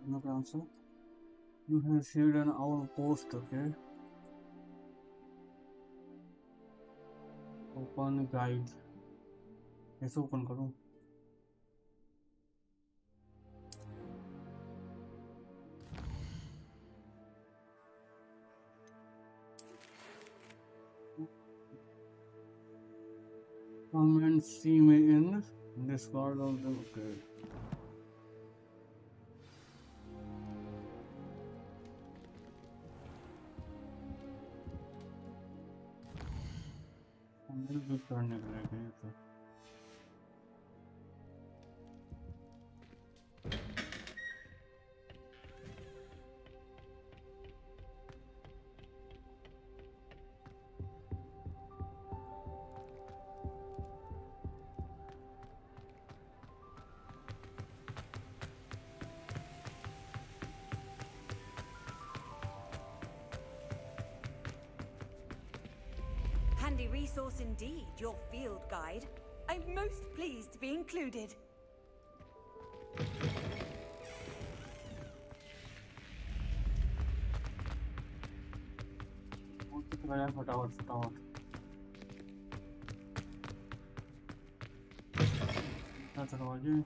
Another answer. You have shared an our post, okay? Open guide. कैसे open करूं? Come and see me in this part of the okay. अंदर भी करने के लिए गए थे. Handy resource indeed, your field guide. I'm most pleased to be included. फटाफट दरवाजे.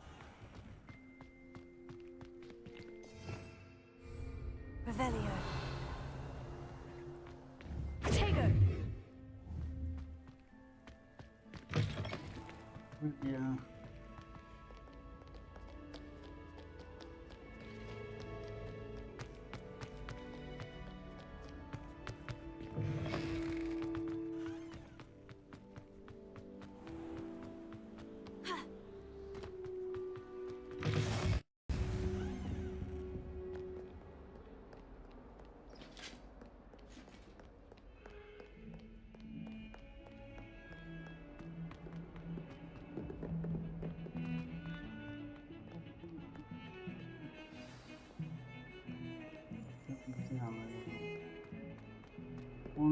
Revelio. Protego. Yeah.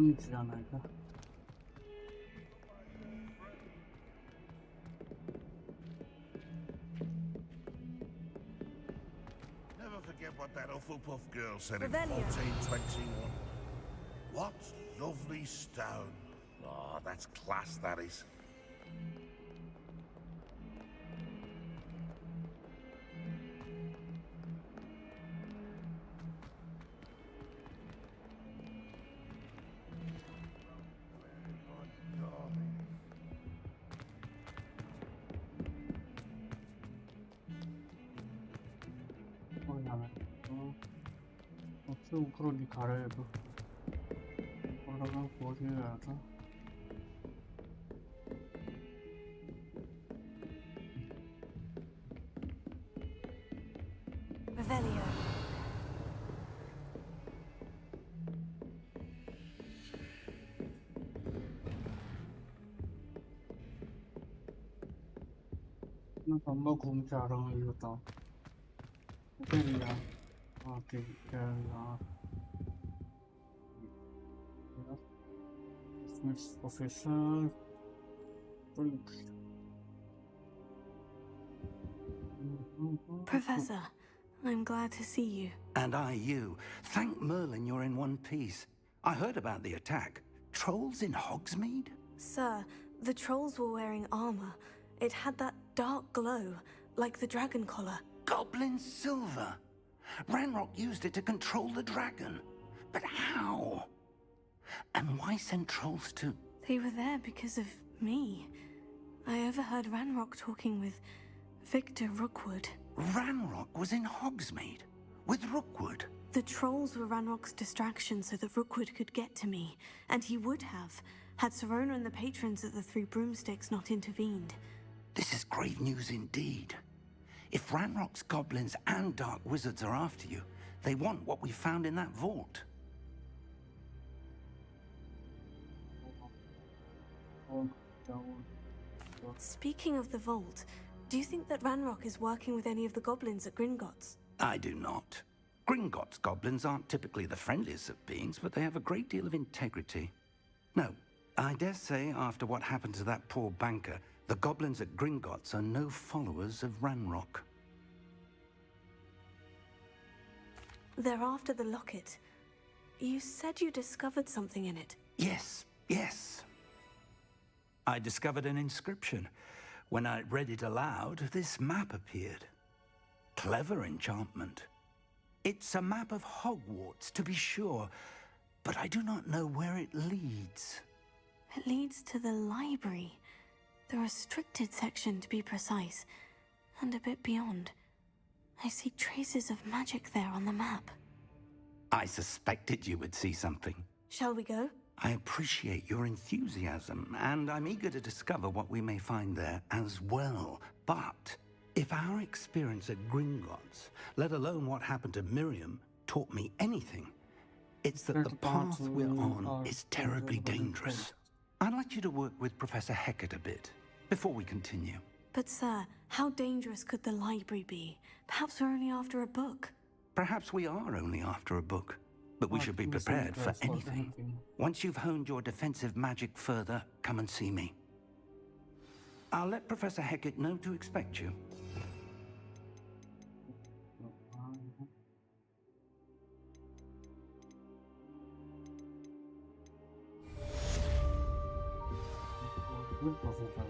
नीचे जाना है क्या? Never forget what that Hufflepuff girl said in Revelio. 1421. What lovely stone. Oh, that's class, that is. सबसे ऊपर दिखा रहा है तो और अगर पहुंच ही गया था. Revelio. मैं लंबा घूम के आ रहा हूँ, ये बताओ. ओके भैया. ओके यार. Professor. Professor, I'm glad to see you. And I you. Thank Merlin you're in one piece. I heard about the attack. Trolls in Hogsmeade? Sir, the trolls were wearing armor. It had that dark glow, like the dragon collar. Goblin silver? Ranrock used it to control the dragon. But how? And why send trolls to... They were there because of me. I overheard Ranrock talking with Victor Rookwood. Ranrock was in Hogsmeade with Rookwood. The trolls were Ranrock's distraction so that Rookwood could get to me, and he would have, had Serona and the patrons at the Three Broomsticks not intervened. This is grave news indeed. If Ranrock's goblins and dark wizards are after you, they want what we found in that vault. Speaking of the vault, do you think that Ranrock is working with any of the goblins at Gringotts? I do not. Gringotts goblins aren't typically the friendliest of beings, but they have a great deal of integrity. No, I dare say after what happened to that poor banker, the goblins at Gringotts are no followers of Ranrock. They're after the locket. You said you discovered something in it. Yes. I discovered an inscription. When I read it aloud, this map appeared. Clever enchantment. It's a map of Hogwarts, to be sure, but I do not know where it leads. It leads to the library. The restricted section, to be precise, and a bit beyond. I see traces of magic there on the map. I suspected you would see something. Shall we go? I appreciate your enthusiasm, and I'm eager to discover what we may find there as well. But if our experience at Gringotts, let alone what happened to Miriam, taught me anything, it's that the path we're on is terribly dangerous. I'd like you to work with Professor Hecat a bit, before we continue. But sir, how dangerous could the library be? Perhaps we're only after a book. Perhaps we are only after a book, but we should be prepared for anything. Once you've honed your defensive magic further, come and see me. I'll let Professor Hecat know to expect you. Good professor.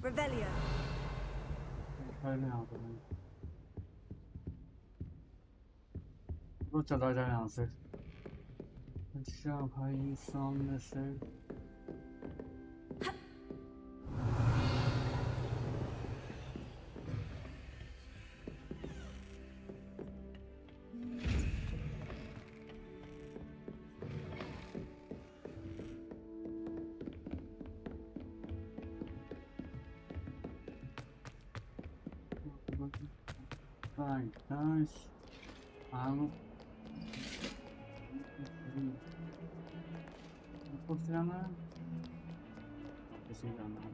Revelio. वो चला जाए यहाँ से अच्छा भाई सामने से Right, nice. कुछ जाना है किसी जाना है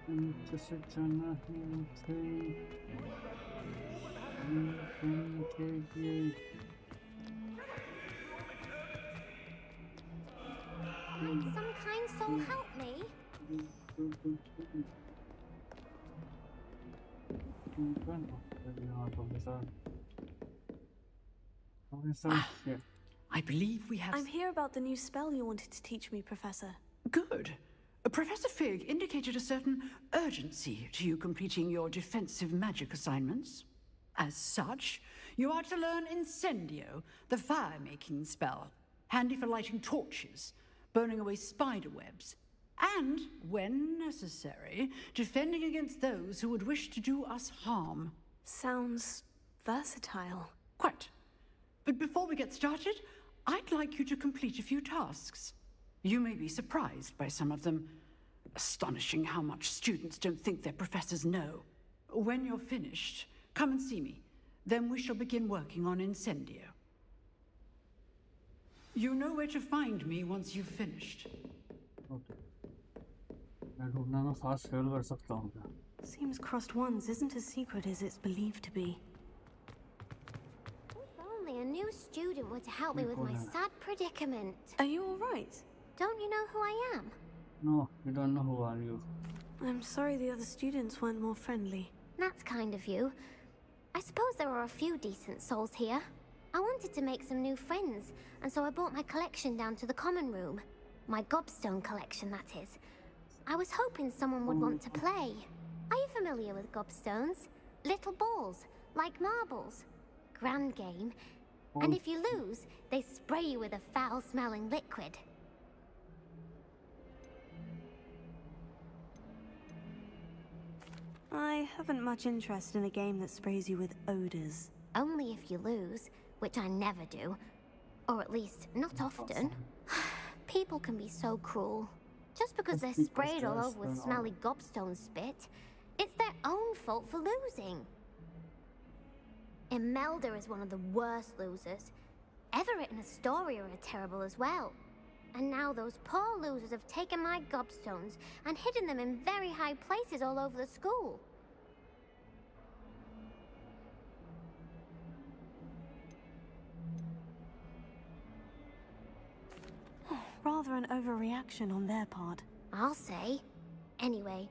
नीचे से जाना है नीचे Might some kind soul help me? I believe we have... I'm here about the new spell you wanted to teach me, Professor. Good. Professor Fig indicated a certain urgency to you completing your defensive magic assignments. As such, you are to learn Incendio, the fire-making spell, handy for lighting torches, burning away spider webs, and, when necessary, defending against those who would wish to do us harm. Sounds versatile. Quite. But before we get started, I'd like you to complete a few tasks. You may be surprised by some of them. Astonishing how much students don't think their professors know. When you're finished, come and see me. Then we shall begin working on Incendio. You know where to find me once you've finished. Okay. मैं ढूंढना में fast travel कर सकता हूँ क्या? Seems crossed ones isn't as secret as it's believed to be. If only a new student were to help me with my sad predicament. Are you all right? Don't you know who I am? No, you don't know who are you. I'm sorry the other students weren't more friendly. That's kind of you. I suppose there are a few decent souls here. I wanted to make some new friends, and so I brought my collection down to the common room. My gobstone collection, that is. I was hoping someone would want to play. Are you familiar with gobstones? Little balls, like marbles. Grand game. And if you lose, they spray you with a foul-smelling liquid. I haven't much interest in a game that sprays you with odors. Only if you lose, which I never do. Or at least, not often. People can be so cruel. Just because they're sprayed all over with smelly gobstone spit, it's their own fault for losing. Imelda is one of the worst losers. Everett and Astoria are terrible as well. And now those poor losers have taken my gobstones and hidden them in very high places all over the school. Rather an overreaction on their part. I'll say. Anyway,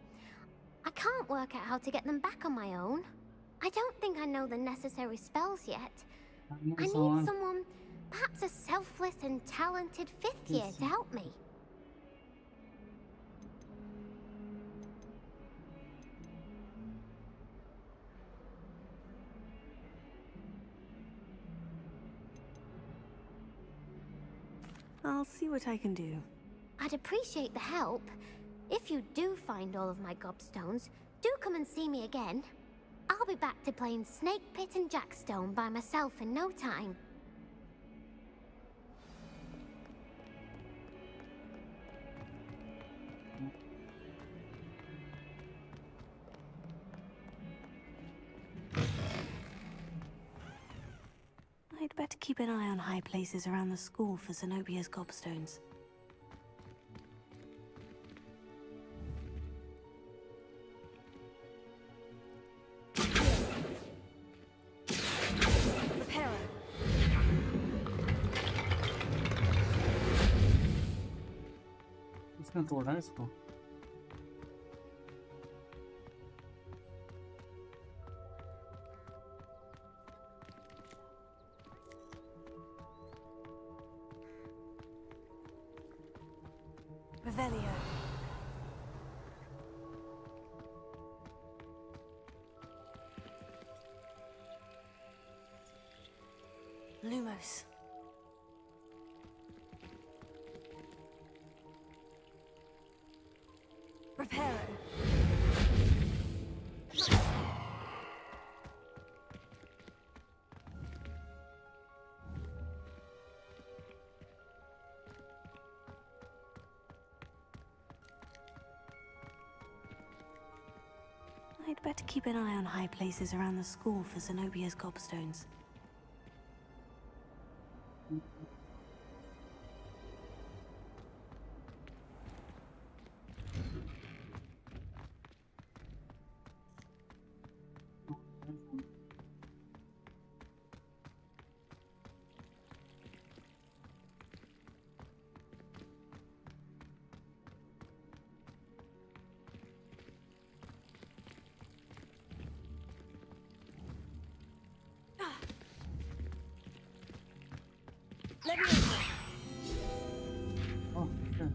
I can't work out how to get them back on my own. I don't think I know the necessary spells yet. I need someone, perhaps a selfless and talented fifth year to help me. I'll see what I can do. I'd appreciate the help. If you do find all of my gobstones, do come and see me again. I'll be back to playing Snake Pit and Jackstone by myself in no time. I'd better keep an eye on high places around the school for Zenobia's gobstones. इसने तोड़ा है इसको. Revelio. Lumos. Reparo. I'd better keep an eye on high places around the school for Zenobia's gobstones. Oh, okay.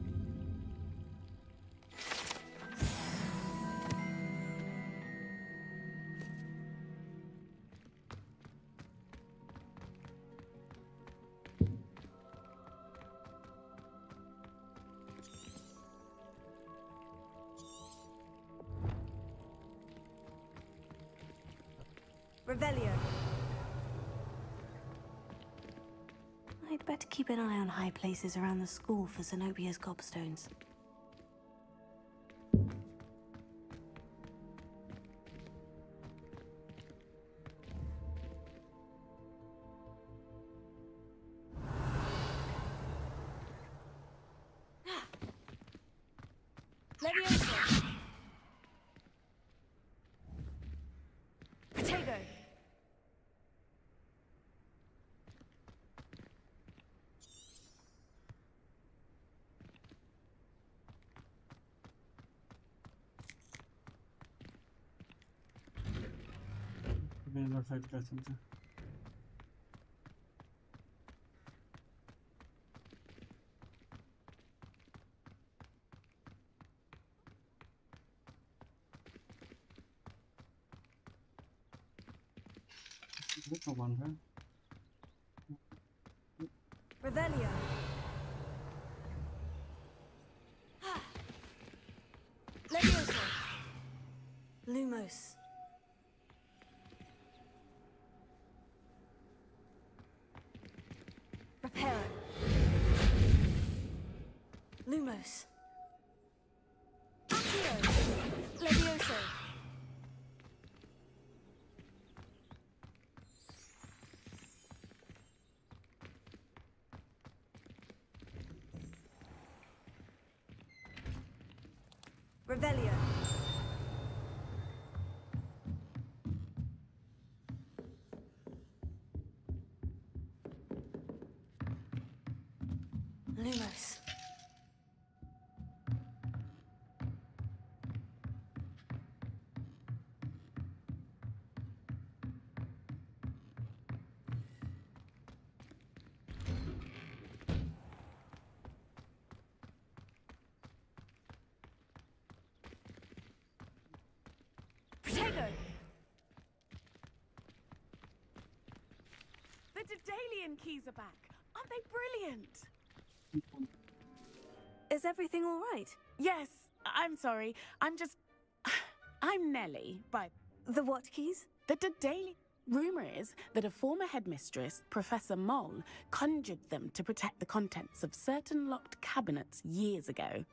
Revelio. I'd better keep an eye on high places around the school for Zenobia's gobstones. Leviosa! Protego! अभी इधर side क्या चलते हैं ये तो बंद है Revelio. Leviosa. Lumos. Reparo. Lumos. Accio. Levioso. Revelio. Lumos. Protego. The Daedalian keys are back. Aren't they brilliant? Is everything all right? Yes, I'm sorry. I'm Nellie, but The what keys? the Daedalian... Rumor is that a former headmistress, Professor Mole, conjured them to protect the contents of certain locked cabinets years ago.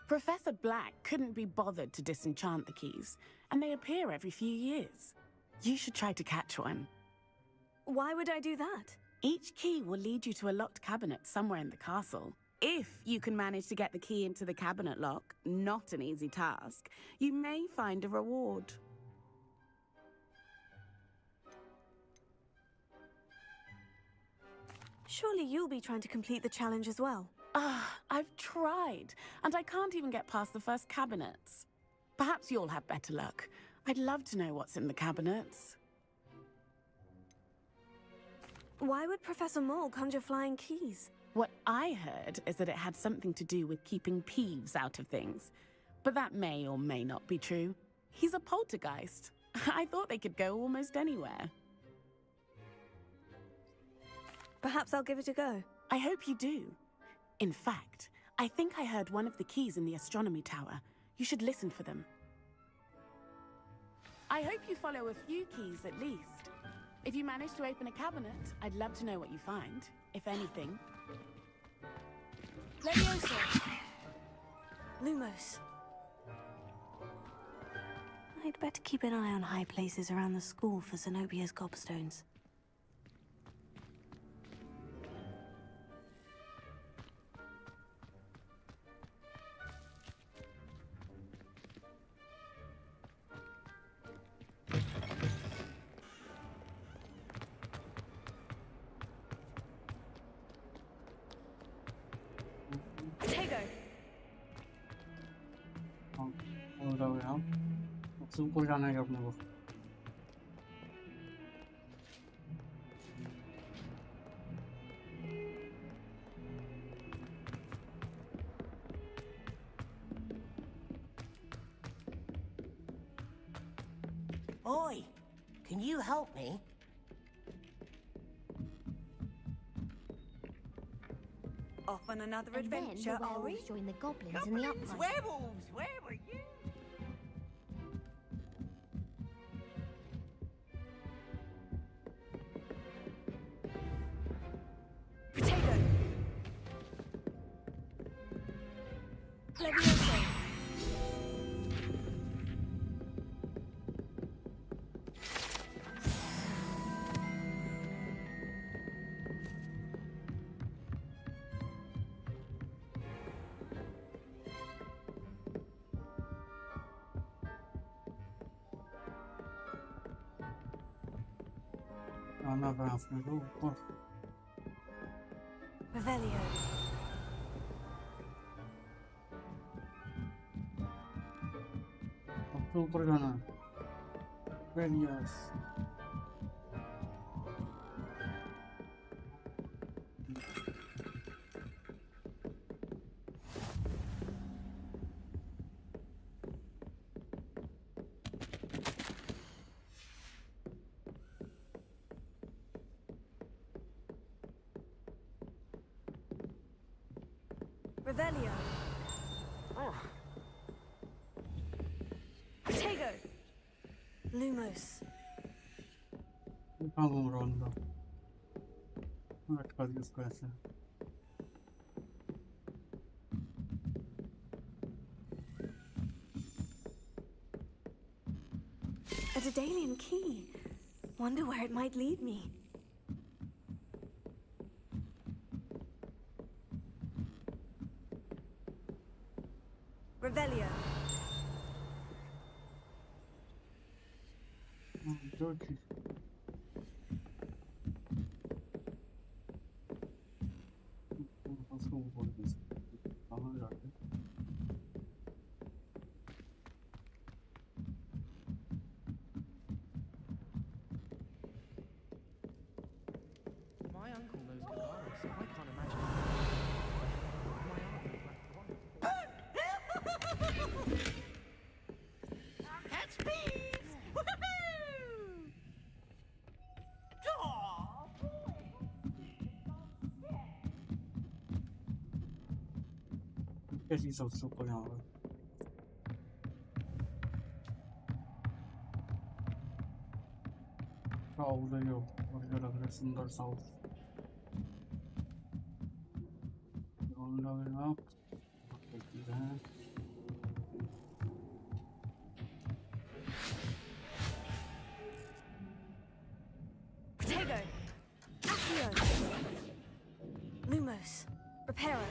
Professor Black couldn't be bothered to disenchant the keys, and they appear every few years. You should try to catch one. Why would I do that? Each key will lead you to a locked cabinet somewhere in the castle. If you can manage to get the key into the cabinet lock, not an easy task, you may find a reward. Surely you'll be trying to complete the challenge as well. I've tried, and I can't even get past the first cabinets. Perhaps you'll have better luck. I'd love to know what's in the cabinets. Why would Professor Mole conjure flying keys? What I heard is that it had something to do with keeping Peeves out of things. But that may or may not be true. He's a poltergeist. I thought they could go almost anywhere. Perhaps I'll give it a go. I hope you do. In fact, I think I heard one of the keys in the astronomy tower. You should listen for them. I hope you follow a few keys at least. If you manage to open a cabinet, I'd love to know what you find, if anything. Leviosa. Lumos. I'd better keep an eye on high places around the school for Zenobia's gobstones. Protego. हो जाओगे हम सबसे ऊपर जाना है अपने को Oi, can you help me? Off on another And then adventure, the are we? werewolves join the goblins in the Goblins, upright. werewolves, where were you? Protego. Leviosa. आना है अपने को ऊपर Revelio. सबसे ऊपर जाना है Various Revelio. Protego. Lumos. Vamos rondo. Acho que esquece. A Daedalian key. Wonder where it might lead me. Revelio. Joki. Nasıl bulabiliriz? Bana gördü. My uncle knows Hogwarts, so I can't imagine. My uncle Catch bees! Woohoo! Aw, Kesi सबसे ऊपर यहाँ पर south है जो बढ़िया लग रहा है सुंदर साउथ लग रहा है Protego. Accio. Lumos. Reparo.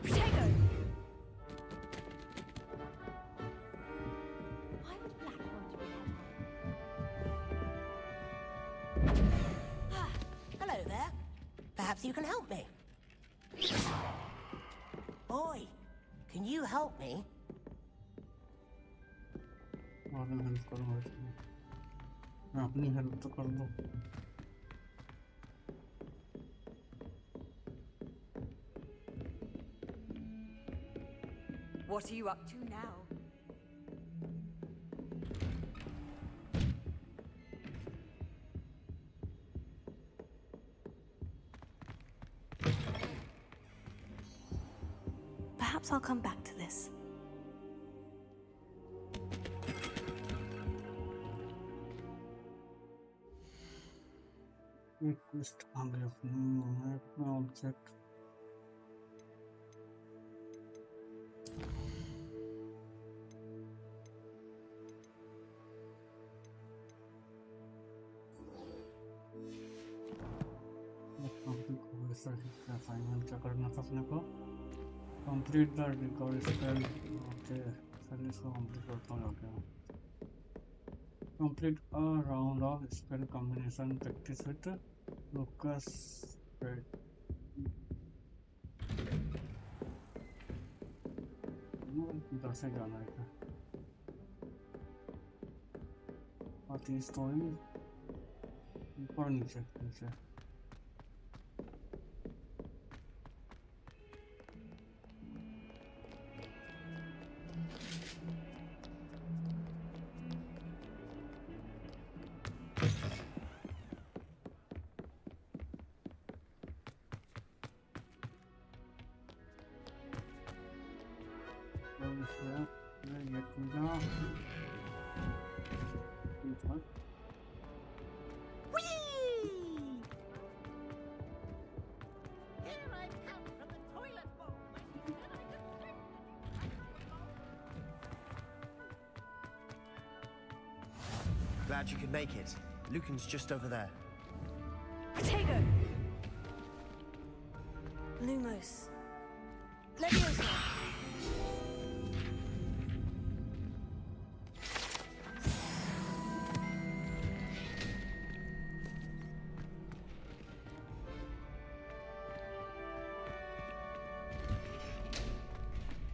Protego. Why would Black want to be Ah, hello there. Perhaps you can help me. Boy, can you help me? और मैं हेल्प करूँगा इसमें मैं अपनी हेल्प तो कर दूँ What are you up to now? Perhaps I'll come back to this. Request on the object. Assignment क्या करना था अपने को complete the recovery spell okay चलिए इसको कंप्लीट करता हूँ जाके complete a round off spell combination practice with Lucas इधर से जाना है और 30 तो ऊपर नीचे नीचे ये खुला Glad you could make it. Lucan's just over there. Protego! Lumos. Leviosa!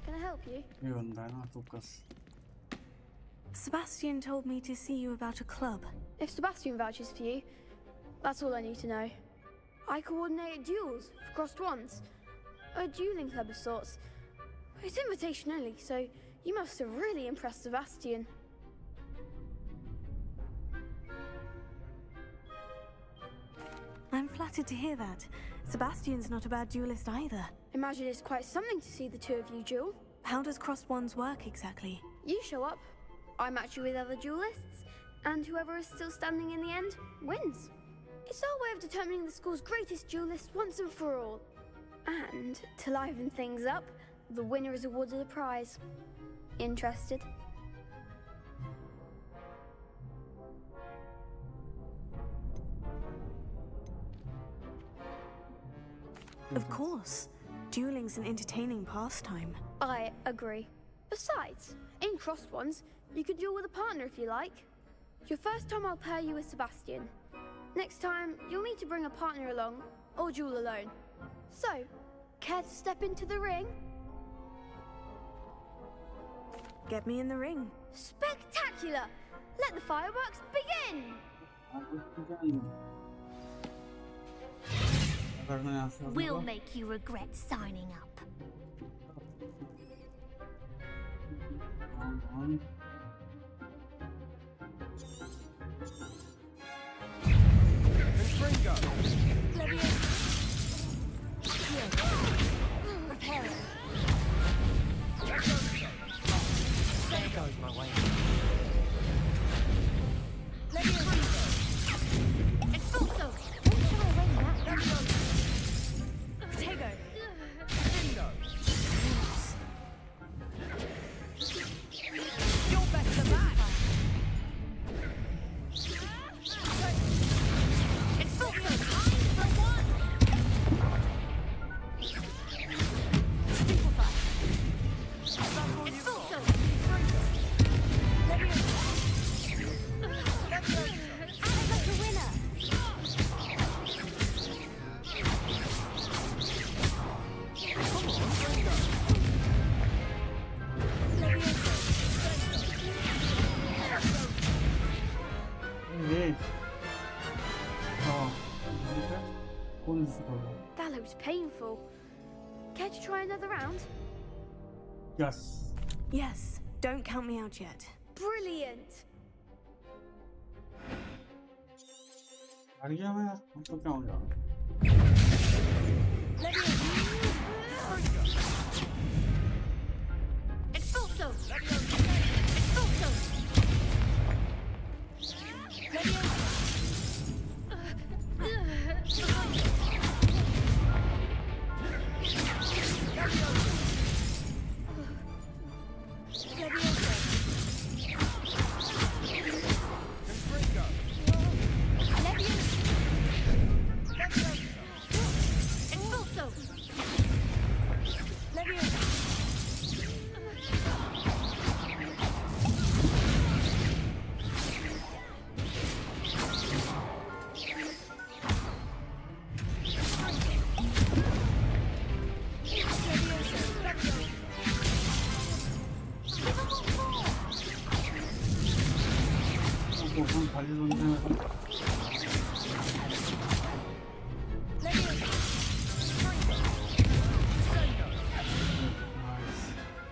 Can I help you? ये बंदा है ना focus Sebastian told me to see you about a club. If Sebastian vouches for you, that's all I need to know. I coordinate duels for crossed ones. A dueling club of sorts. It's invitation only, so you must have really impressed Sebastian. I'm flattered to hear that. Sebastian's not a bad duelist either. Imagine it's quite something to see the two of you duel. How does crossed wands work exactly? You show up, I match you with other duelists, and whoever is still standing in the end wins. It's our way of determining the school's greatest duelist once and for all. And to liven things up, the winner is awarded a prize. Interested? Of course. Dueling's an entertaining pastime. I agree. Besides, in crossed ones, you could duel with a partner if you like. Your first time I'll pair you with Sebastian. Next time, you'll need to bring a partner along, or duel alone. So, care to step into the ring? Get me in the ring. Spectacular! Let the fireworks begin! We'll make you regret signing up. There goes my way. Expulso! Don't shy away, Matt. Protego! You're better than that! Expulso! For one! Stupefy! Expulso! Ana's the winner! ये हाँ कौन सी करो That looks painful. Care to try another round? Yes. Yes, don't count me out yet. Brilliant! हार गया मैं यार तो क्या हो गया Expulso! Expulso! Expulso!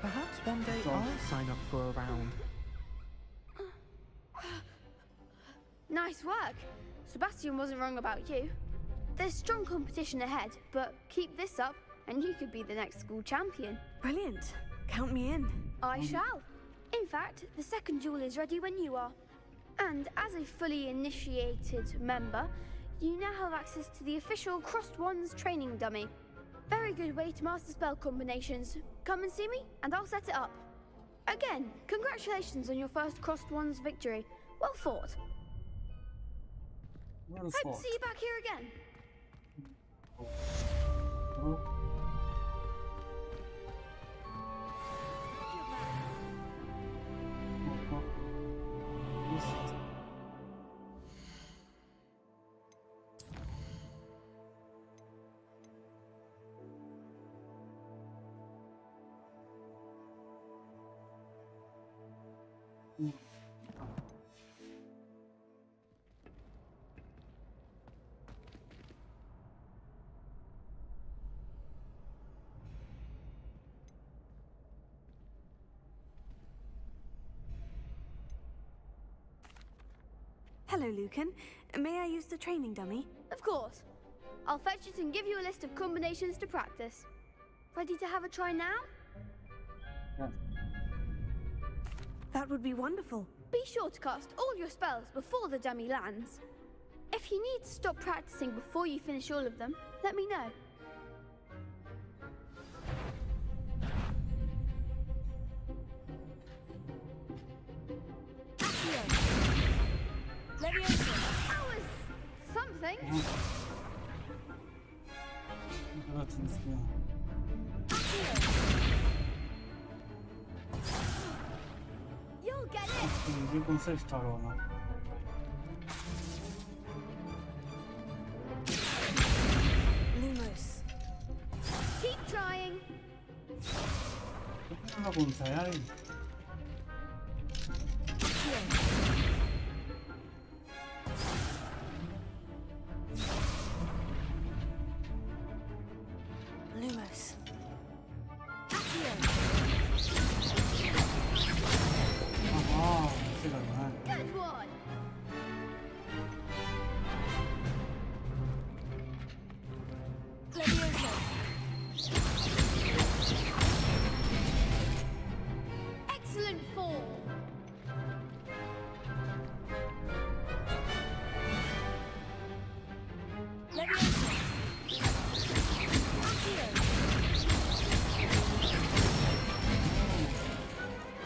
Perhaps one day I'll sign up for a round. Nice work. Sebastian wasn't wrong about you. There's strong competition ahead, but keep this up and you could be the next school champion. Brilliant. Count me in. I shall. In fact, the second duel is ready when you are. And as a fully initiated member, you now have access to the official Crossed Wands training dummy. Very good way to master spell combinations. Come and see me, and I'll set it up. Again, congratulations on your first Crossed Wands victory. Well fought. Hope to see you back here again. Hello, Lucan. May I use the training dummy? Of course. I'll fetch it and give you a list of combinations to practice. Ready to have a try now? Yeah. That would be wonderful. Be sure to cast all your spells before the dummy lands. If you need to stop practicing before you finish all of them, let me know. That was something. You'll get it. 이제 공세 스타로나. Lumos. Keep trying. 하나 공사야. Lumos. 아, 세가구나. Good one. Excellent fall.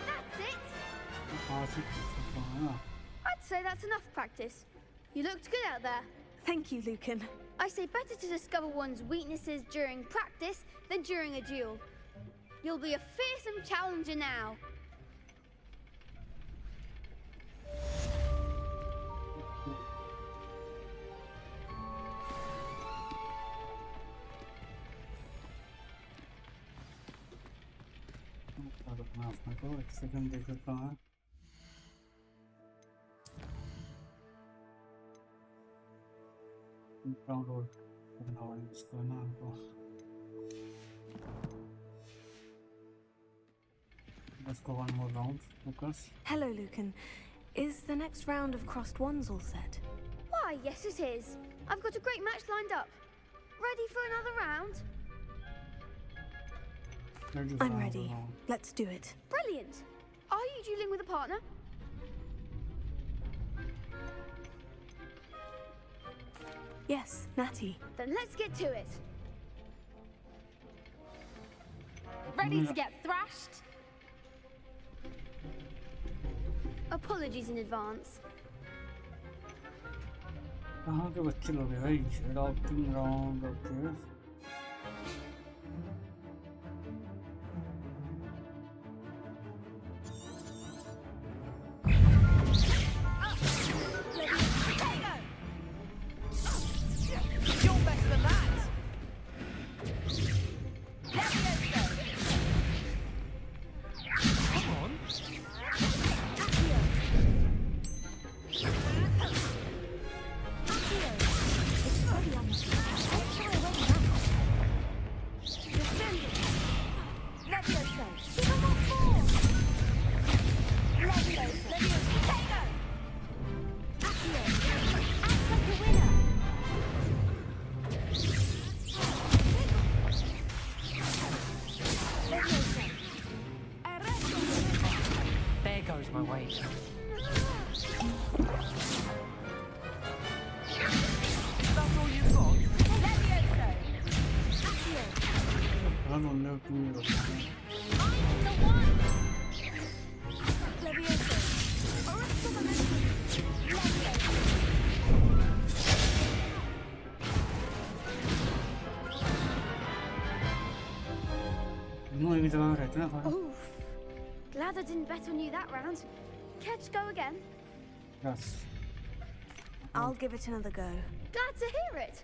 That's it. 아, 진짜. I'd say that's enough practice. You looked good out there. Thank you, Lucan. I say better to discover one's weaknesses during practice than during a duel. You'll be a fearsome challenger now. एक second देख लेता हूँ download करना होगा इसको ना तो let's go one more round. Focus. Hello, Lucan. Is the next round of Crossed Wands all set? Why, yes it is. I've got a great match lined up. Ready for another round? I'm ready. Let's do it. Brilliant. Are you dueling with a partner? Yes, Natty. Then let's get to it. Ready to get thrashed? Apologies in advance. कहाँ के बच्चे लोग हैं भाई adopting round of this You're better than that! Come on! That's all you've got? Levioso! 그런 능력이 I'm the one! Levioso! Arrest momentum! Levioso! Oof. Glad I didn't bet on you that round. Care to go again? Yes. I'll give it another go. Glad to hear it.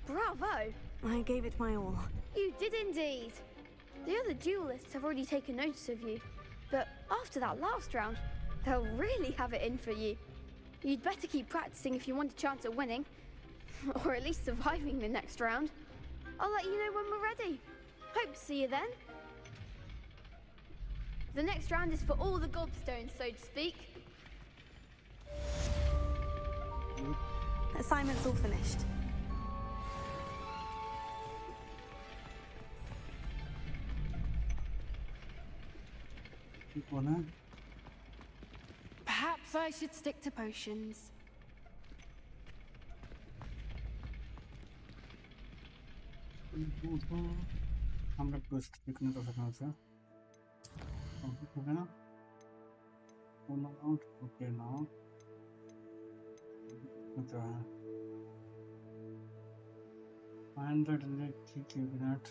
Bravo! I gave it my all. You did indeed. The other duelists have already taken notice of you, but after that last round, they'll really have it in for you. You'd better keep practicing if you want a chance at winning, or at least surviving the next round. I'll let you know when we're ready. Hope to see you then. The next round is for all the gobstones, so to speak. Assignment's all finished. Perhaps I should stick to potions. আমরা post বিকনে তো থাকা আছে ওকে না ওকে না আচ্ছা 580 cabinet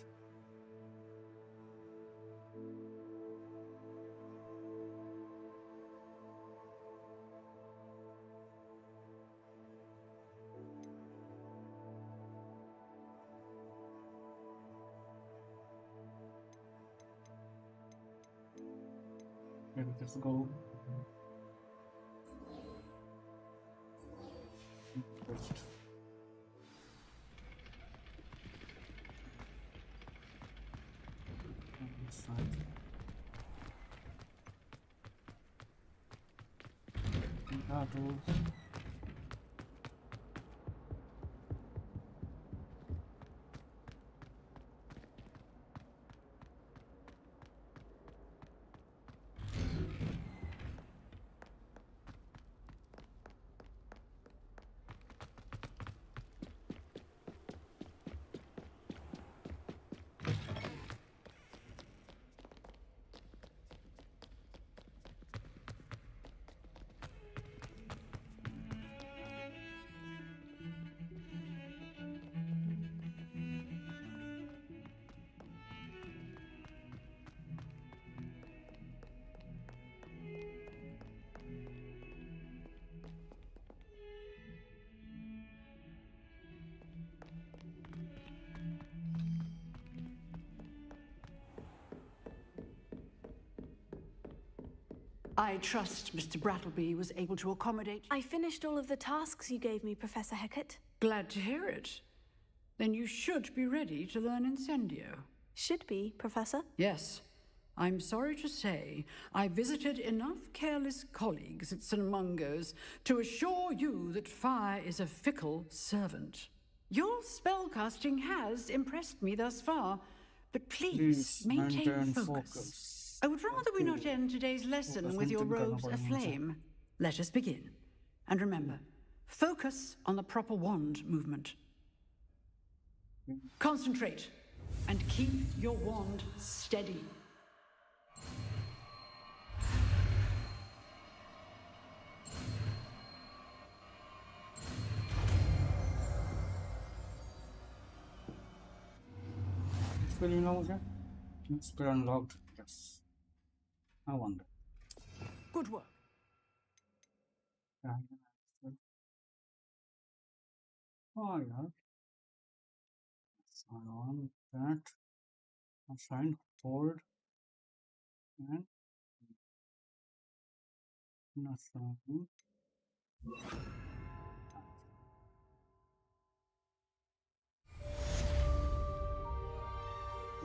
let's go. First. On this side. Potatoes. I trust Mr. Brattleby was able to accommodate... I finished all of the tasks you gave me, Professor Hecat. Glad to hear it. Then you should be ready to learn Incendio. Should be, Professor. Yes. I'm sorry to say, I visited enough careless colleagues at St. Mungo's to assure you that fire is a fickle servant. Your spellcasting has impressed me thus far, but please maintain focus. I would rather we not end today's lesson with your robes aflame. Let us begin. And remember, focus on the proper wand movement. Concentrate and keep your wand steady. Spell unlocked? Spell unlocked. Yes. I wonder. Good work. Oh yeah. Sign on that. Assign hold and assign.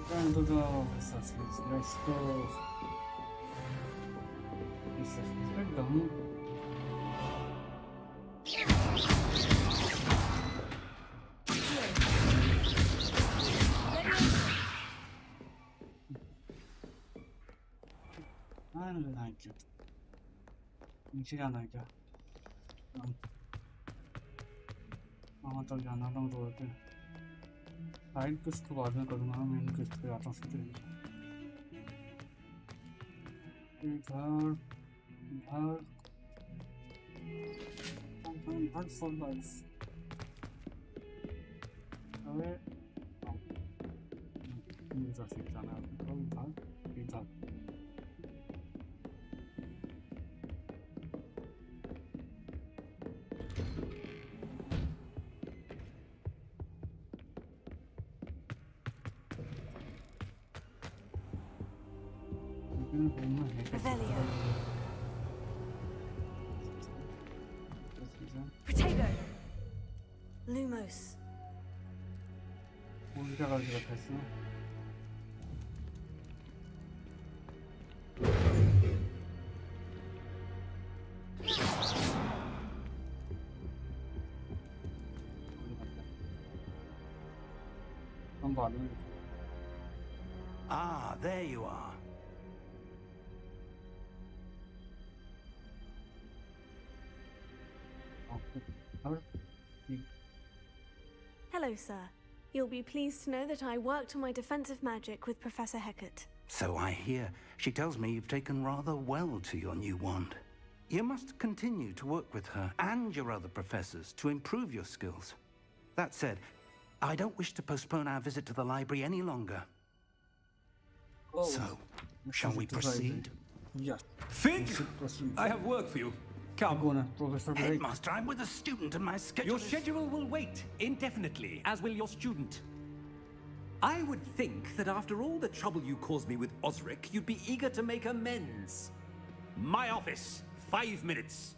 Going to the office. Let's go. This is done. I like it. नीचे जाना है क्या? वहाँ तक जाना था तो होते हैं। साइड किस्त को बाद में करूँगा, मेन किस्त पे आता हूँ सीधे। इधर for life. अबे इधर से जाना है, इधर Revelio. Protego. Lumos. उनका कर दिया था इसने। हम बाद में। Ah, there you are. Hello, sir. You'll be pleased to know that I worked on my defensive magic with Professor Hecat. So I hear. She tells me you've taken rather well to your new wand. You must continue to work with her and your other professors to improve your skills. That said, I don't wish to postpone our visit to the library any longer. Oh, so, shall we proceed? Yes. Fig, I have work for you. Come. Professor Blake. Headmaster, I'm with a student and my schedule Your schedule will wait indefinitely, as will your student. I would think that after all the trouble you caused me with Osric, you'd be eager to make amends. My office, 5 minutes.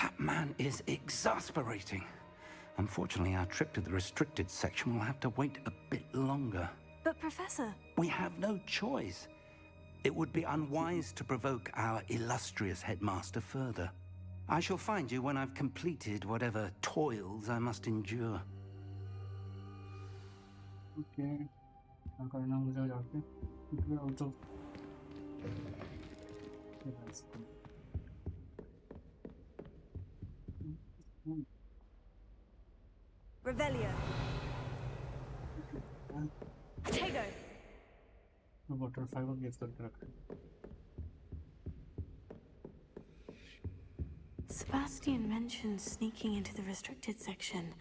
That man is exasperating. Unfortunately, our trip to the restricted section will have to wait a bit longer. But, Professor... We have no choice. It would be unwise to provoke our illustrious headmaster further. I shall find you when I've completed whatever toils I must endure. Okay. करना मुझे जाके also Revelio. Protego. water fiber gets the correct. Sebastian mentioned sneaking into the restricted section.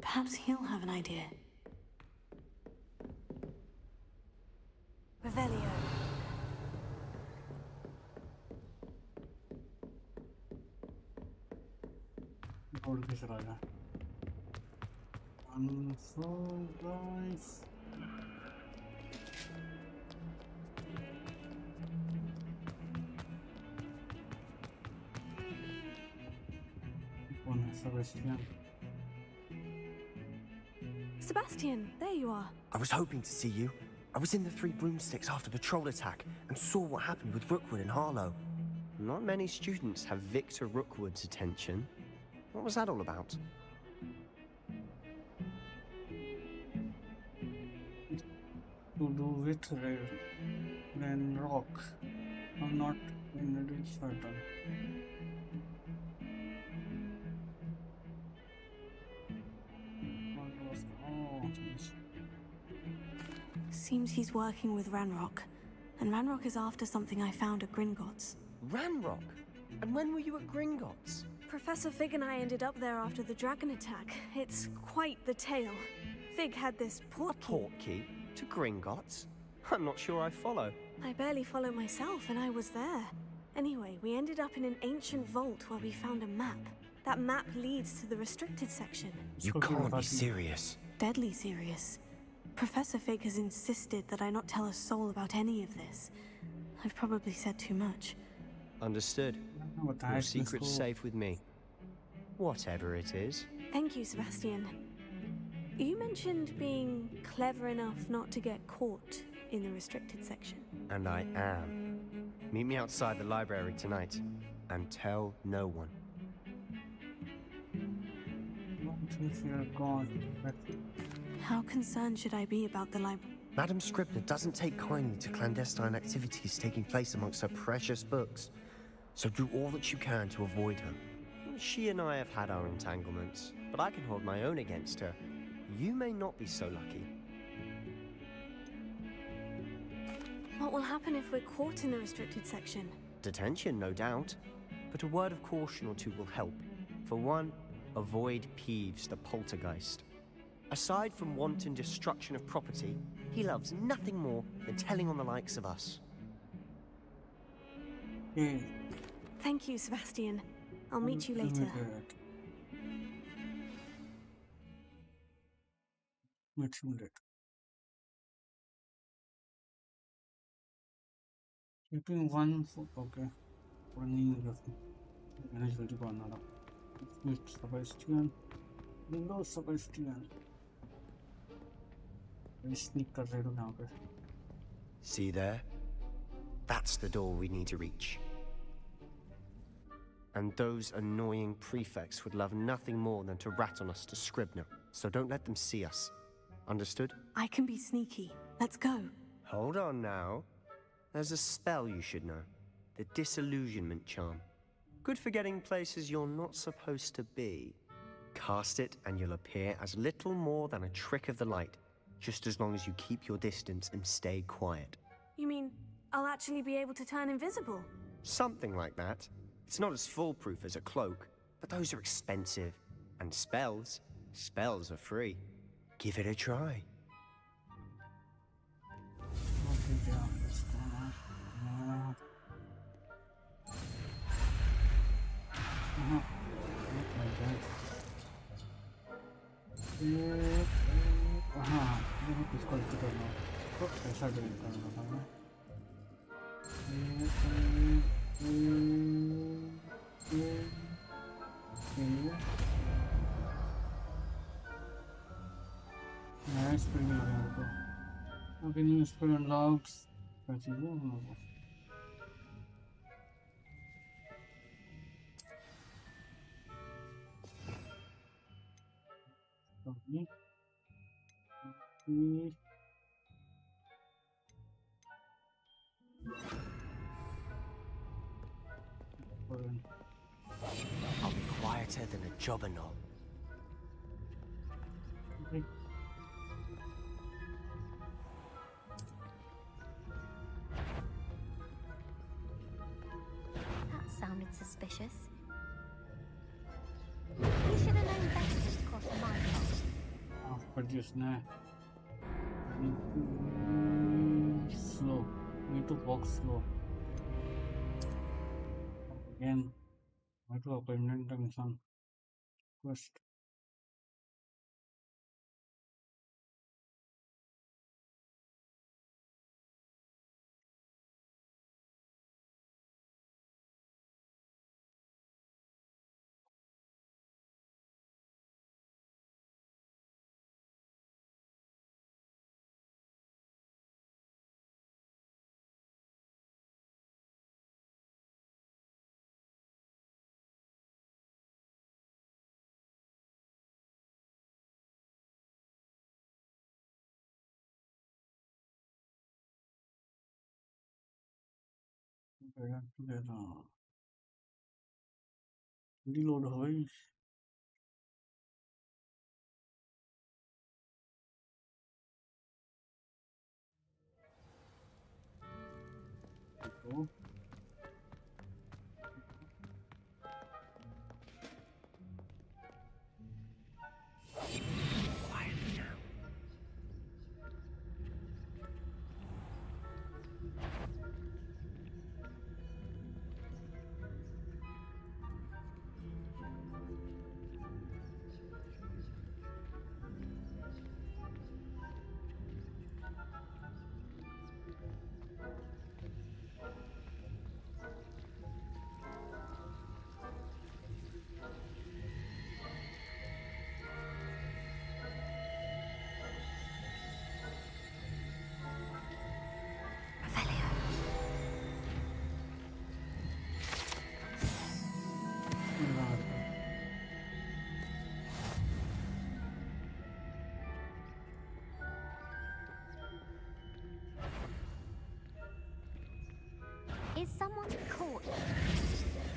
Perhaps he'll have an idea. Revelio. Gold के चला गया. Unfold life. Sebastian. Sebastian, there you are. I was hoping to see you. I was in the Three Broomsticks after the troll attack and saw what happened with Rookwood and Harlow. Not many students have Victor Rookwood's attention. What was that all about? To do with Ren Rock. I'm not really certain. Oh, yes. Seems he's working with Ranrock. And Ranrock is after something I found at Gringotts. Ranrock? And when were you at Gringotts? Professor Fig and I ended up there after the dragon attack. It's quite the tale. Fig had this portkey. A portkey? To Gringotts? I'm not sure I follow. I barely follow myself, and I was there. Anyway, we ended up in an ancient vault where we found a map. That map leads to the restricted section. You can't be serious. Deadly serious. Professor Fig has insisted that I not tell a soul about any of this. I've probably said too much. Understood. Your secret's safe with me. Whatever it is. Thank you, Sebastian. You mentioned being clever enough not to get caught in the restricted section. And I am. Meet me outside the library tonight. And tell no one. How concerned should I be about the library? Madam Scribner doesn't take kindly to clandestine activities taking place amongst her precious books. So do all that you can to avoid her. She and I have had our entanglements, but I can hold my own against her. You may not be so lucky. What will happen if we're caught in the restricted section? Detention, no doubt. But a word of caution or two will help. For one, avoid Peeves, the poltergeist. Aside from wanton destruction of property, he loves nothing more than telling on the likes of us. Thank you, Sebastian. I'll meet you later. Meet you later. Keeping one foot, okay. Running the manage very banana. Meet Sebastian. Hello, Sebastian. Sneak कर रहे हो यहाँ पे. See there? That's the door we need to reach. And those annoying prefects would love nothing more than to rat on us to Scribner. So don't let them see us. Understood? I can be sneaky. Let's go. Hold on now. There's a spell you should know. The Disillusionment Charm. Good for getting places you're not supposed to be. Cast it and you'll appear as little more than a trick of the light. Just as long as you keep your distance and stay quiet. You mean I'll actually be able to turn invisible? Something like that. It's not as foolproof as a cloak, but those are expensive. And spells are free. Give it a try. इसको इतना करना तो ऐसा drill करना था ना नया spell मिल गया मेरे को अभी न्यू स्पेल अनलॉक्ड कैसे वो I'll be quieter than a jobberknoll. That sounded suspicious. You should have known better to cross my path. But just now, slow. Need to walk slow. Again, I have to appointment and some quest. together. Reload होई. तो Is someone caught?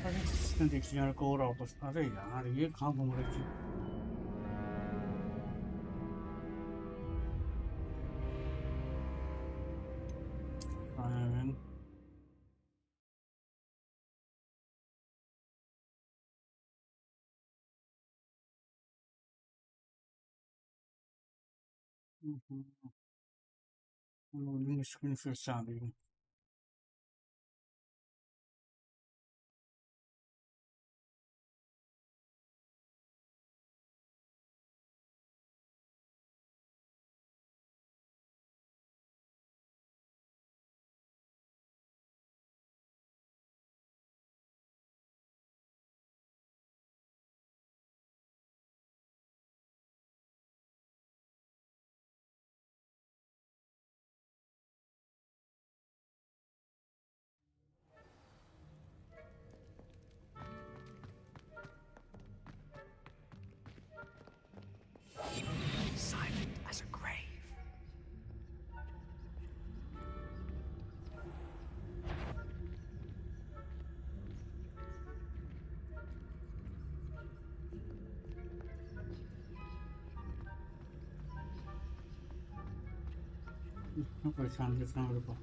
अरे इसने देख लिया को और वापस. अरे यार ये कहाँ घूम रही थी. And लोडिंग स्क्रीन फिर से आ गई. Silent as a grave. परेशान कितना मेरे को.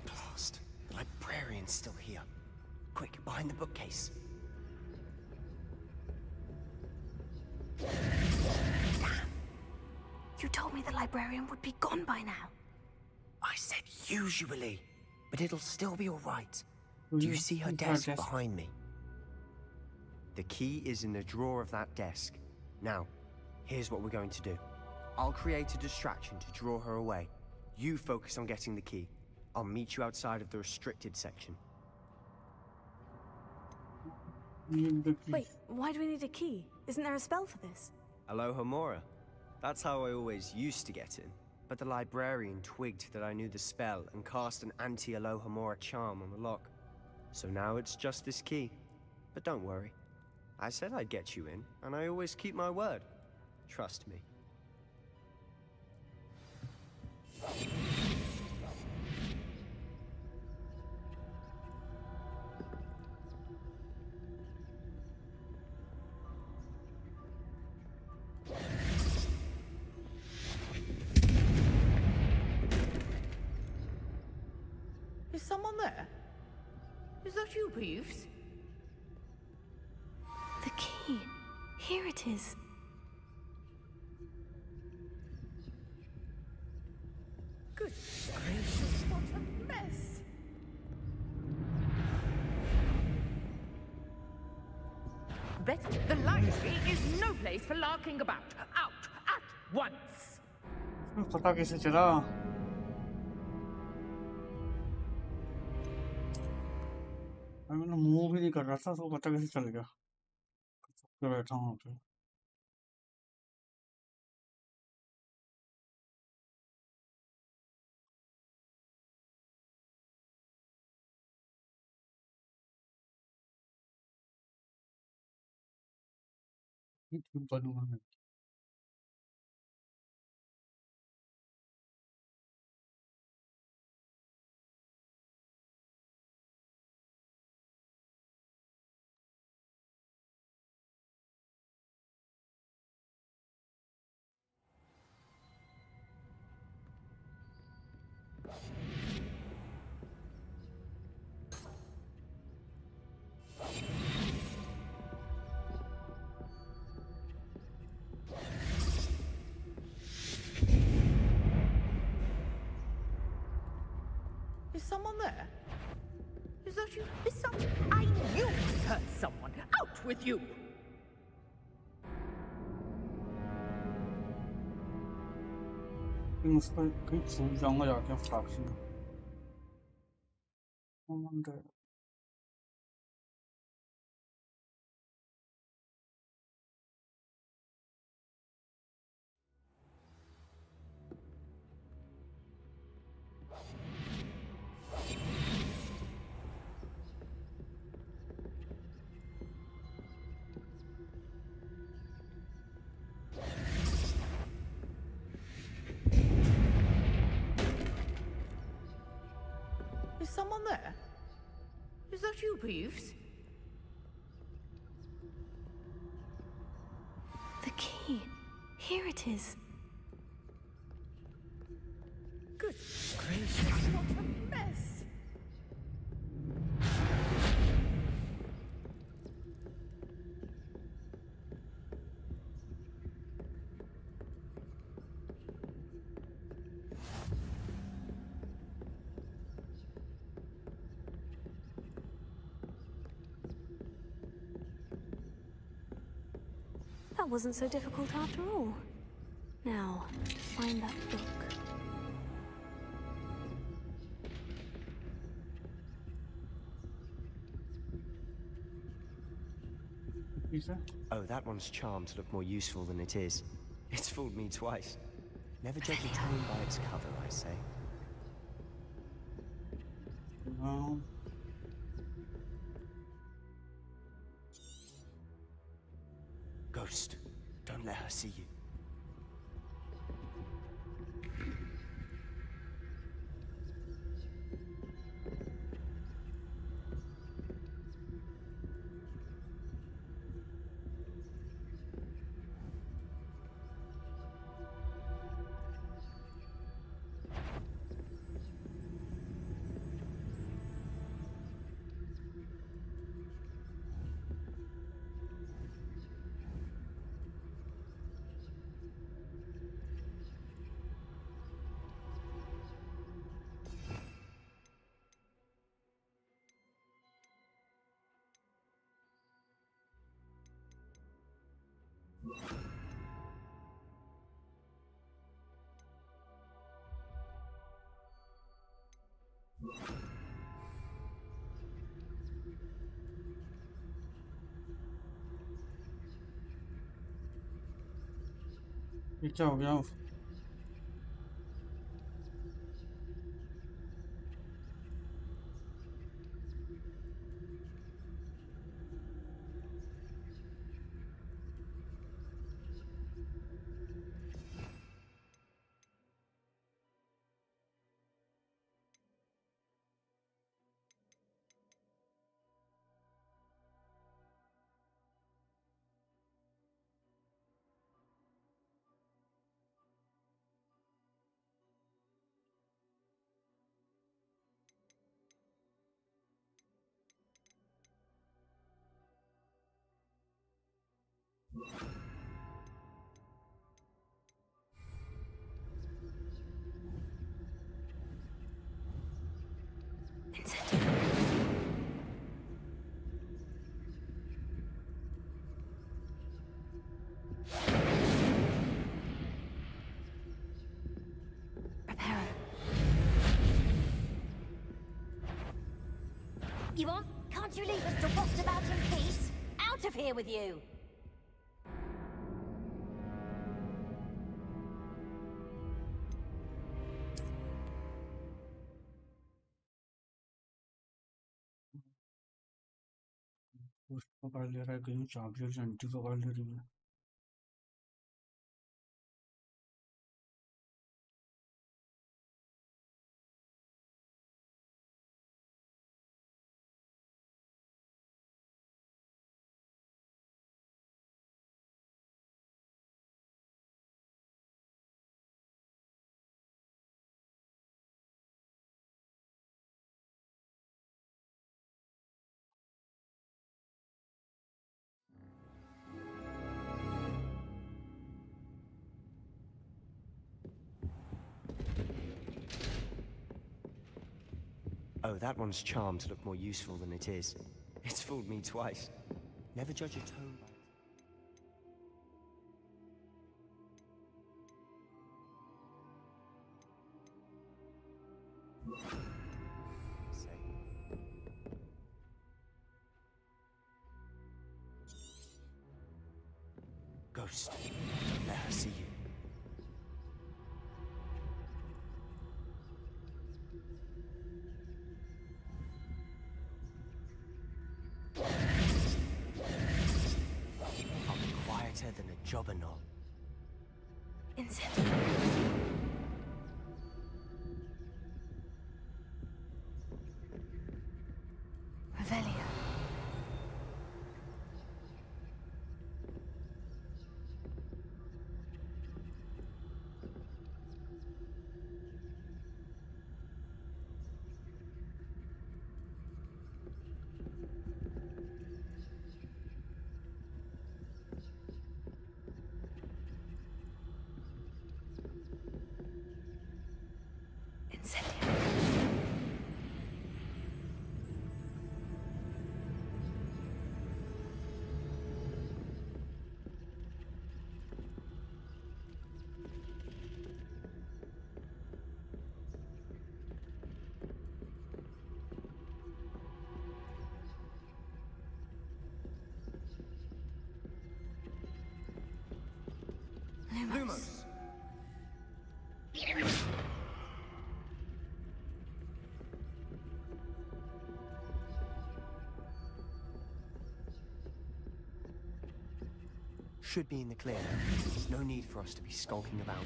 Blast. The librarian's still here. Quick, behind the bookcase. You told me the librarian would be gone by now. I said usually, but it'll still be all right. Do you see her desk behind me? The key is in the drawer of that desk. Now, here's what we're going to do. I'll create a distraction to draw her away. You focus on getting the key. I'll meet you outside of the restricted section. Wait, why do we need a key? Isn't there a spell for this? Alohomora. That's how I always used to get in. But the librarian twigged that I knew the spell and cast an anti-Alohomora charm on the lock. So now it's just this key. But don't worry. I said I'd get you in, and I always keep my word. Trust me. Is someone there? Is that you, Peeves? The key. Here it is. Good gracious, what a mess! Betty, the library is no place for larking about. Out at once! पता कैसे चला? मैंने move ही नहीं कर रहा था तो पता कैसे चल गया तो बैठा हूँ पे बनूंगा मैं Is someone there? Is that you? Is some... I knew I heard someone. Out with you! उसको कहीं छूट जाऊंगा जाके फटाक से Is someone there? Is that you, Peeves? The key. Here it is. Good gracious, what a mess! That wasn't so difficult after all. Now, to find that book. Oh, that one's charmed to look more useful than it is. It's fooled me twice. Never judge a tome by its cover, I say. No. Ghost, don't let her see you. ये क्या हो गया You can't Won't you leave us to waft about in peace? Out of here with you! कुछ पकड़ ले रहा है, कहीं चाबी और घंटी पकड़ ले रही है। Oh, that one's charmed to look more useful than it is. It's fooled me twice. Never judge a tone by Ghost, let her see you. I'll be quieter than a jobberknoll. Incendio. Revelio. Lumos! Should be in the clear. There's no need for us to be skulking about.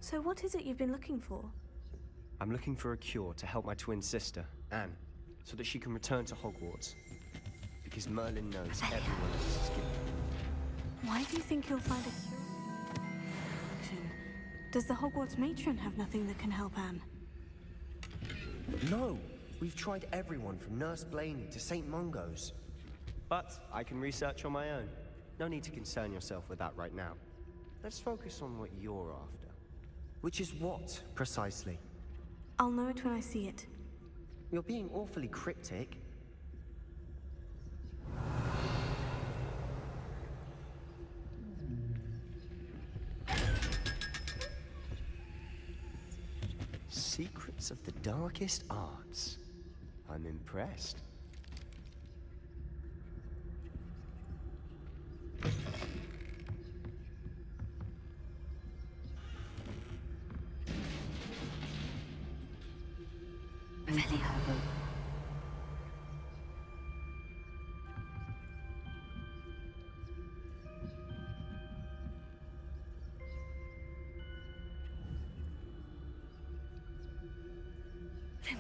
So what is it you've been looking for? I'm looking for a cure to help my twin sister, Anne, so that she can return to Hogwarts. Because Merlin knows everyone else is guilty. Why do you think you'll find a cure? Does the Hogwarts matron have nothing that can help Anne? No! We've tried everyone from Nurse Blaney to St. Mungo's. But I can research on my own. No need to concern yourself with that right now. Let's focus on what you're after. Which is what, precisely? I'll know it when I see it. You're being awfully cryptic. Secrets of the darkest arts. I'm impressed.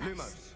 Lumos.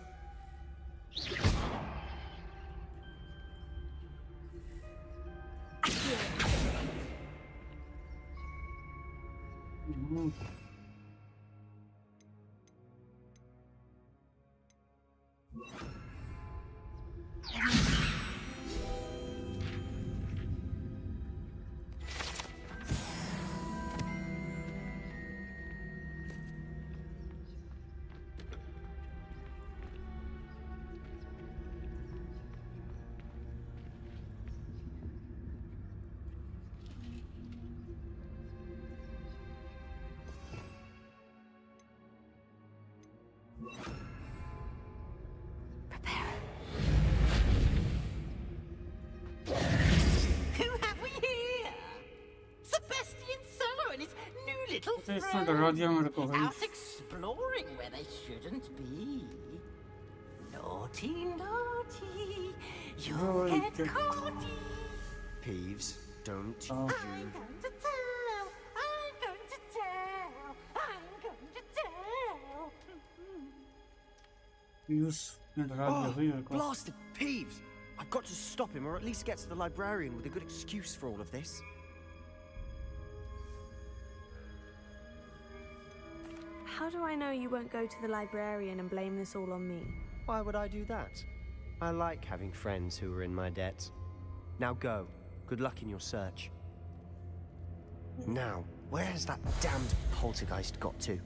इसमें डरा दिया मेरे को भाई। Out exploring where they shouldn't be. Naughty, naughty. You'll get caught. Peeves, don't I'm you... going to tell. I'm going to tell. I'm going to tell. इसमें डरा दिया भाई मेरे को। Blasted Peeves! I've got to stop him, or at least get to the librarian with a good excuse for all of this. How do I know you won't go to the librarian and blame this all on me? Why would I do that? I like having friends who are in my debt. Now go. Good luck in your search. Now, where has that damned poltergeist got to?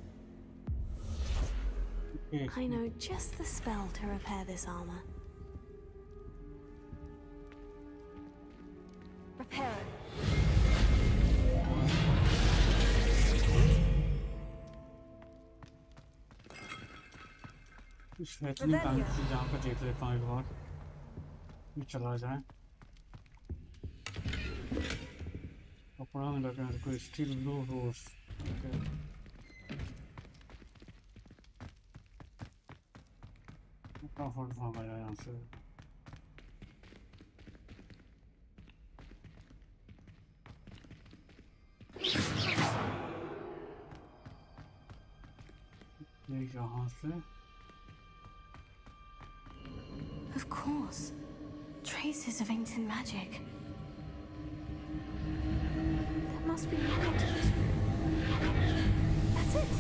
I know just the spell to repair this armor. Repair it. इसमें इतनी काम की जहाँ पे देख लेता हूँ एक बार ये चला जाए कपड़ा में लगे मेरे को स्टील लो रोज फटाफट भागा जाए यहाँ से ये यहाँ से Of course. Traces of ancient magic. That must be right to this room. That's it.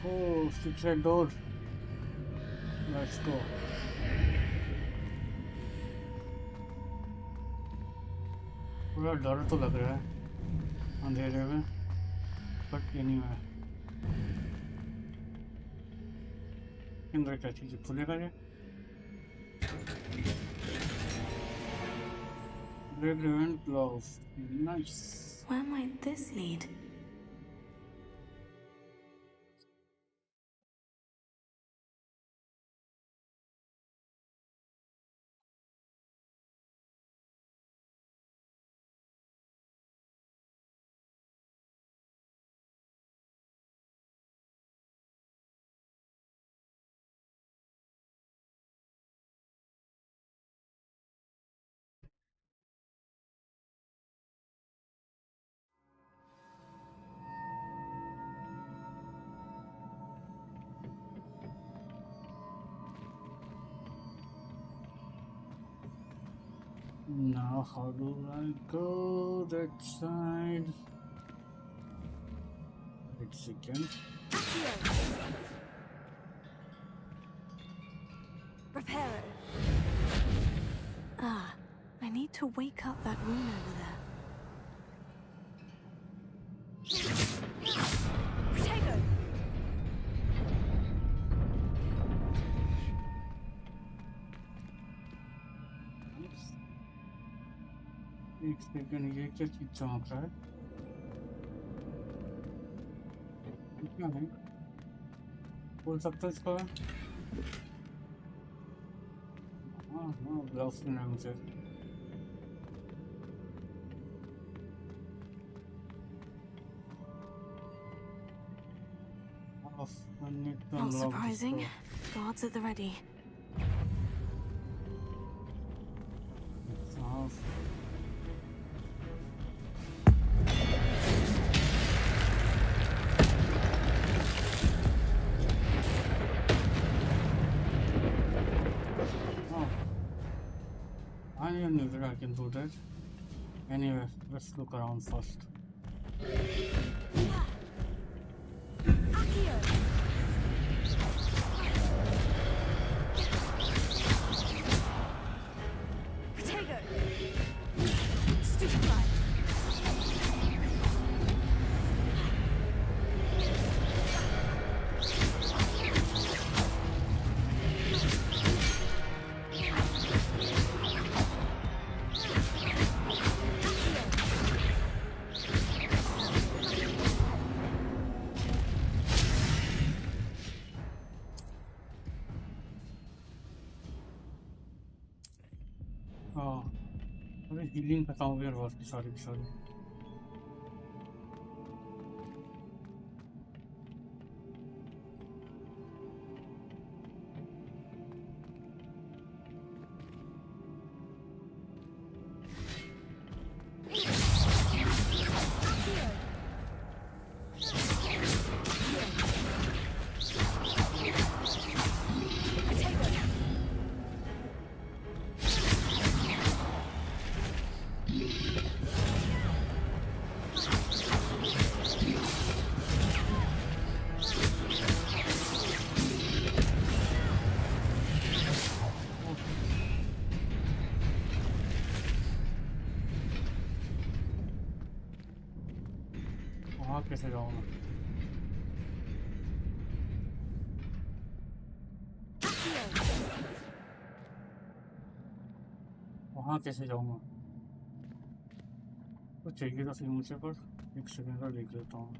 Oh, secret door. Let's go. पूरा डर तो लग रहा है अंधेरे में बट एनीवे अंदर क्या चीज़ खुलेगा ये Red Event Gloves. Nice. Where might this lead? Now how do I go that side? Wait a second. Repair it. Ah, I need to wake up that room over there. Potato! एक second ये क्या चीज चमक रहा है क्या है खोल सकता है इसको हाँ हाँ ग्लव्स में है मुझे Not surprising. Guards at the ready. It's off. I knew that I can do that. Anyway, let's look around first. Healing खत्म हो गई और की सारी कैसे जाऊंगा? वहाँ कैसे जाऊंगा? तो चाहिए तो सही मुझे, पर एक सेकंड का देख लेता हूँ।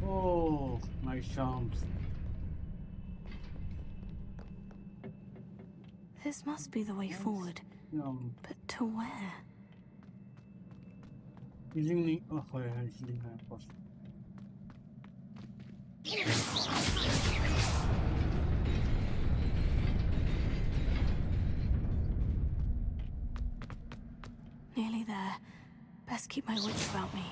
Oh, nice jumps. This must be the way forward. But to where? Healing, oh yeah, healing है of course. Nearly there. Best keep my wits about me.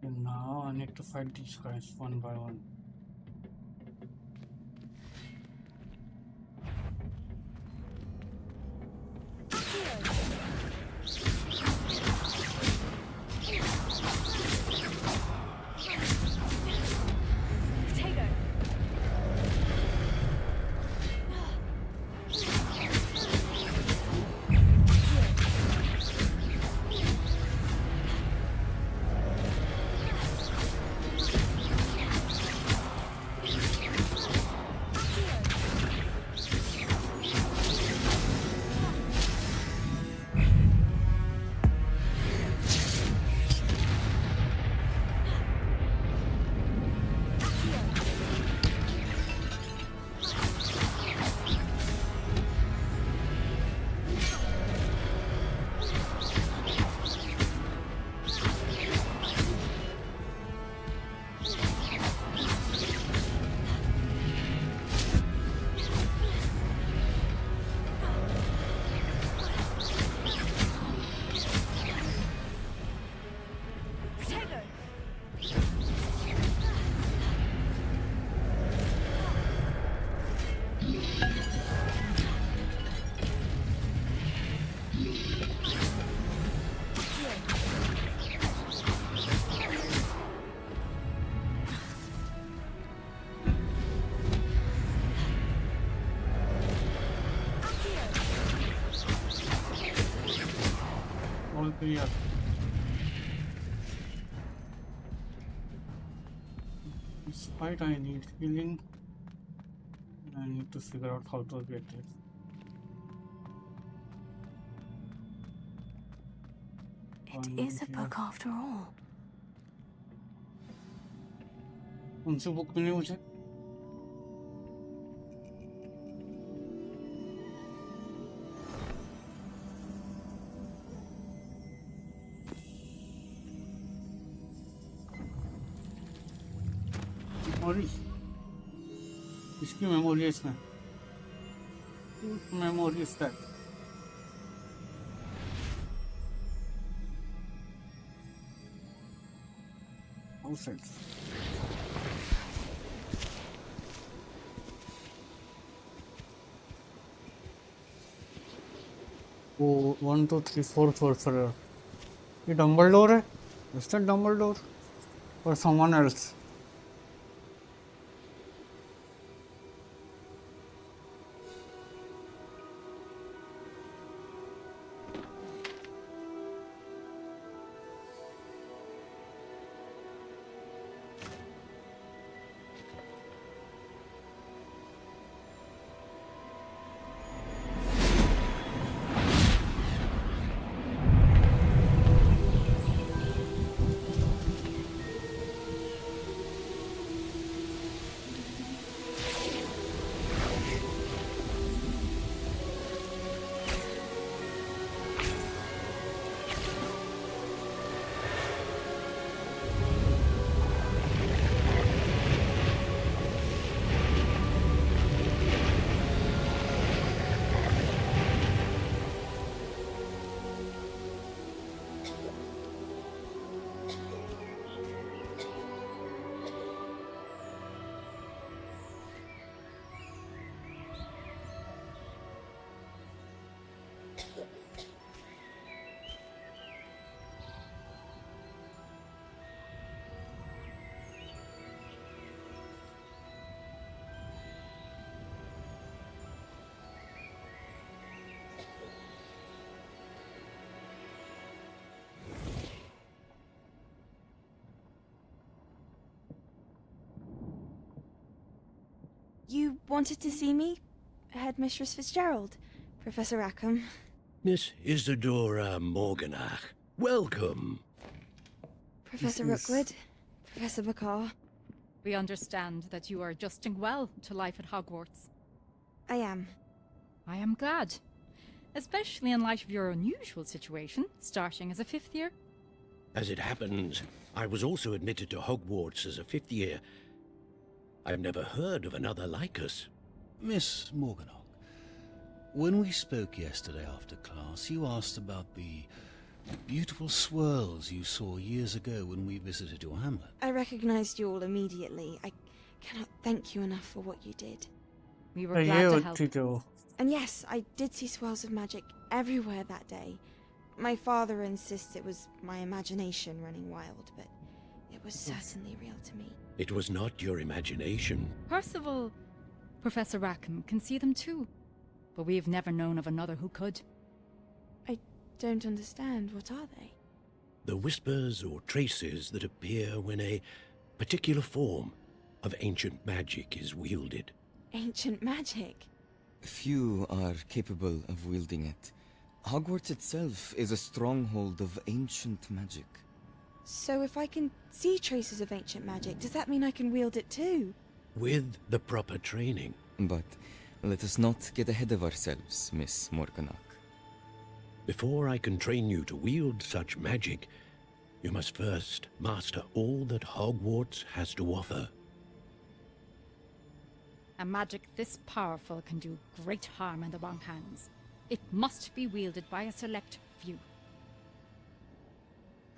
And now I need to fight these guys one by one. All clear. Despite I need healing, I need to figure out how to get it. It is a book after all. उनसे book मिली मुझे? Memory, इसकी memory है इसमें, memory इसका outside. Oh, 1, 2, 3, 4 sorcerer. ये Dumbledore है? Is that Dumbledore or someone else? wanted to see me? Headmistress Fitzgerald, Professor Rackham. Miss Isadora Morganach, welcome. Professor Rookwood, Professor Bakar. We understand that you are adjusting well to life at Hogwarts. I am. I am glad. Especially in light of your unusual situation, starting as a 5th year. As it happens, I was also admitted to Hogwarts as a 5th year. I've never heard of another like us. Miss Morganach, when we spoke yesterday after class, you asked about the beautiful swirls you saw years ago when we visited your hamlet. I recognized you all immediately. I cannot thank you enough for what you did. We were glad to help. And yes, I did see swirls of magic everywhere that day. My father insists it was my imagination running wild, but it was certainly real to me. It was not your imagination. Percival, Professor Rackham can see them too. But we have never known of another who could. I don't understand. What are they? The whispers or traces that appear when a particular form of ancient magic is wielded. Ancient magic? Few are capable of wielding it. Hogwarts itself is a stronghold of ancient magic. So if I can see traces of ancient magic, does that mean I can wield it too? With the proper training. But let us not get ahead of ourselves, Miss Morganach. Before I can train you to wield such magic, you must first master all that Hogwarts has to offer. A magic this powerful can do great harm in the wrong hands. It must be wielded by a select few.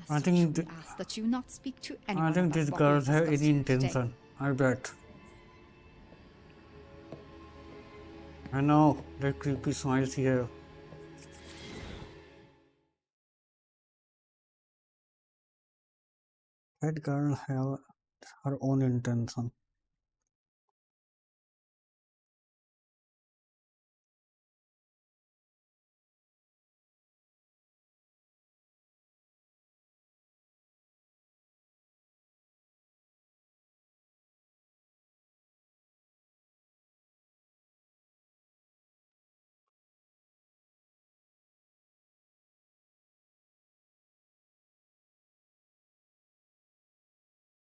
I think we ask that you not speak to anyone. I think these girls have any intention. I bet. I know that creepy smiles here. That girl have her own intention.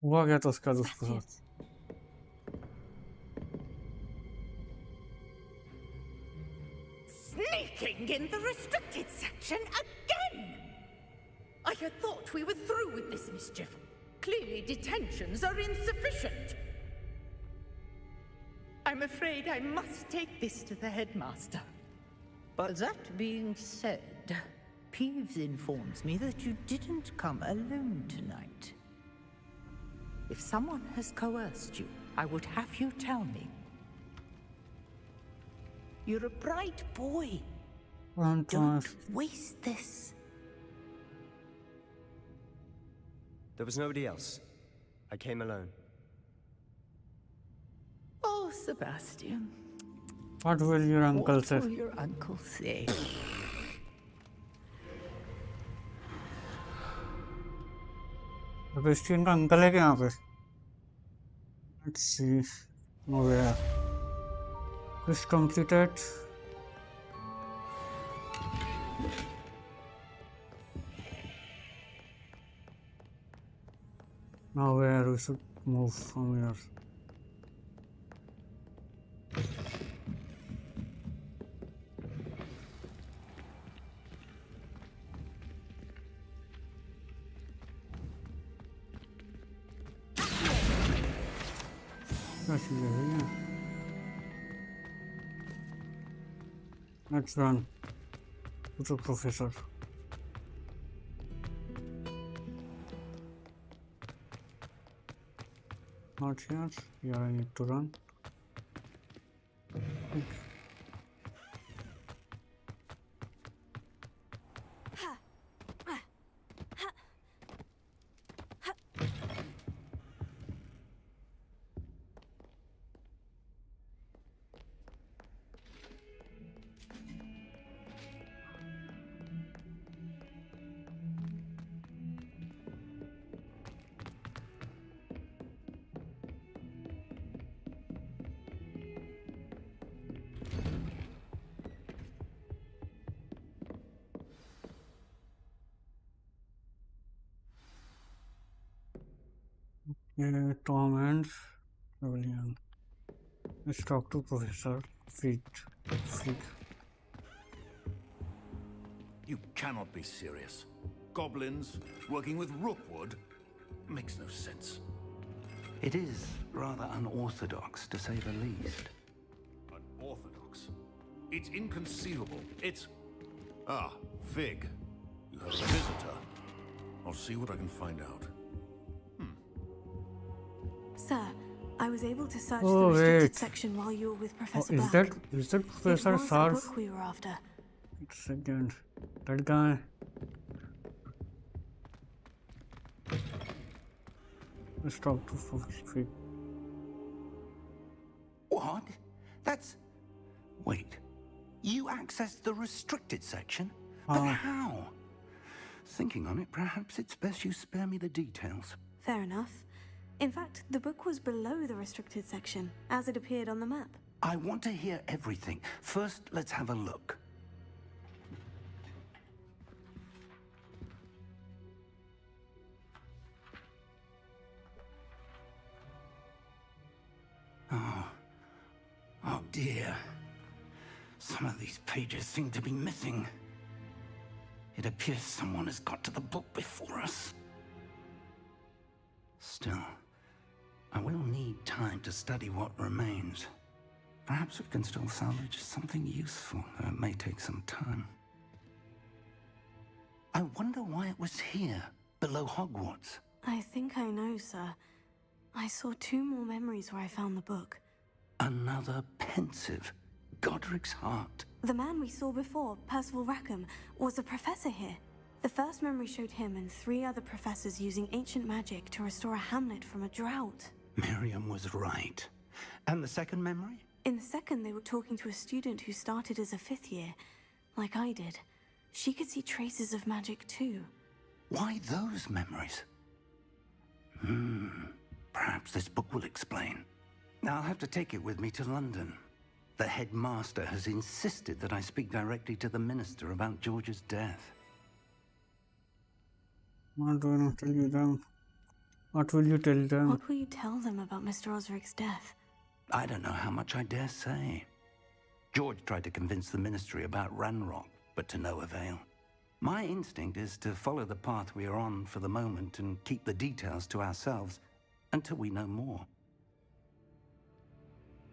हुआ क्या था उसका दोस्त के साथ? Sneaking in the restricted section again! I had thought we were through with this mischief. Clearly detentions are insufficient. I'm afraid I must take this to the headmaster. But that being said, Peeves informs me that you didn't come alone tonight. If someone has coerced you, I would have you tell me. You're a bright boy. Don't waste this. There was nobody else. I came alone. Oh, Sebastian. What will your uncle say? What will your uncle say? Sebastian का uncle है क्या यहाँ पे? Let's see. Nowhere. Quest completed. Now where we should move from here? Let's run to the professor. Not here. Here I need to run. Okay. Yeah, Tom and Pavilion. Let's talk to Professor Fig. You cannot be serious. Goblins working with Rookwood makes no sense. It is rather unorthodox, to say the least. Unorthodox? It's inconceivable. It's... Ah, Fig. You have a visitor. I'll see what I can find out. Sir, I was able to search Oh, the restricted wait. section while you were with Oh, Professor is Black. that It Professor was a Sarf? book we were after. Wait a second. That guy. Let's talk to Fig. What? That's... Wait. You accessed the restricted section? But how? Thinking on it, perhaps it's best you spare me the details. Fair enough. In fact, the book was below the restricted section, as it appeared on the map. I want to hear everything. First, let's have a look. Oh dear. Some of these pages seem to be missing. It appears someone has got to the book before us. Still, I will need time to study what remains. Perhaps we can still salvage something useful, though it may take some time. I wonder why it was here, below Hogwarts. I think I know, sir. I saw 2 more memories where I found the book. Another pensive. Godric's heart. The man we saw before, Percival Rackham, was a professor here. The first memory showed him and 3 other professors using ancient magic to restore a hamlet from a drought. Miriam was right. And the second memory? In the second, they were talking to a student who started as a 5th year, like I did. She could see traces of magic too. Why those memories? Perhaps this book will explain. I'll have to take it with me to London. The headmaster has insisted that I speak directly to the minister about George's death. What do I not tell you them? What will you tell them? What will you tell them about Mr. Osric's death? I don't know how much I dare say. George tried to convince the ministry about Ranrock, but to no avail. My instinct is to follow the path we are on for the moment and keep the details to ourselves until we know more.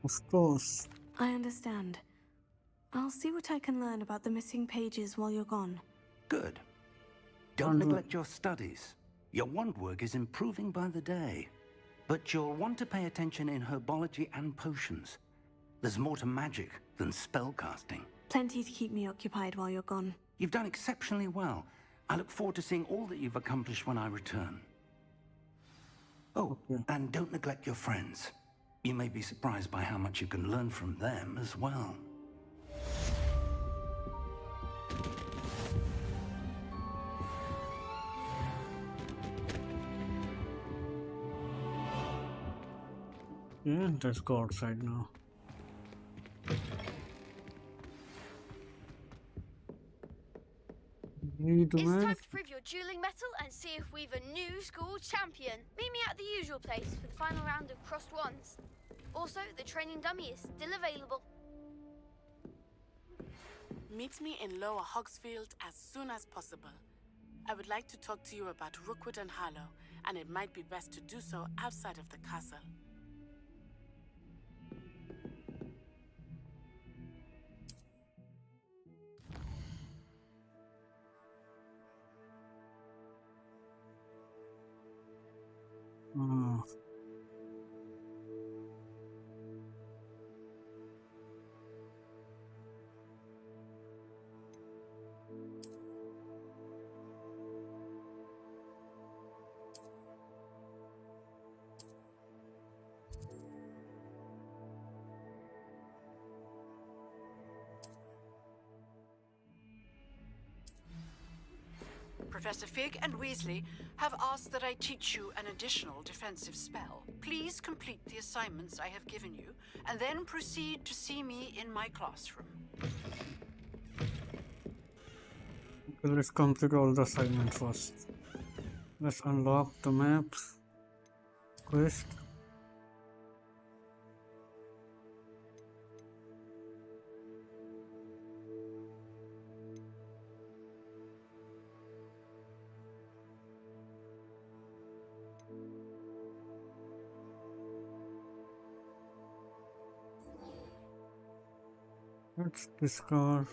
Of course. I understand. I'll see what I can learn about the missing pages while you're gone. Good. Don't neglect your studies. Your wand work is improving by the day. But you'll want to pay attention in herbology and potions. There's more to magic than spellcasting. Plenty to keep me occupied while you're gone. You've done exceptionally well. I look forward to seeing all that you've accomplished when I return. Oh, and don't neglect your friends. You may be surprised by how much you can learn from them as well. Yeah, let's go outside now. It's time to prove your dueling mettle and see if we've a new school champion. Meet me at the usual place for the final round of crossed wands. Also, the training dummy is still available. Meet me in Lower Hogsfield as soon as possible. I would like to talk to you about Rookwood and Harlow, and it might be best to do so outside of the castle. Professor Fig and Weasley have asked that I teach you an additional defensive spell. Please complete the assignments I have given you, and then proceed to see me in my classroom. Okay, let's complete all the assignments first. Let's unlock the maps. Quest. Let's discover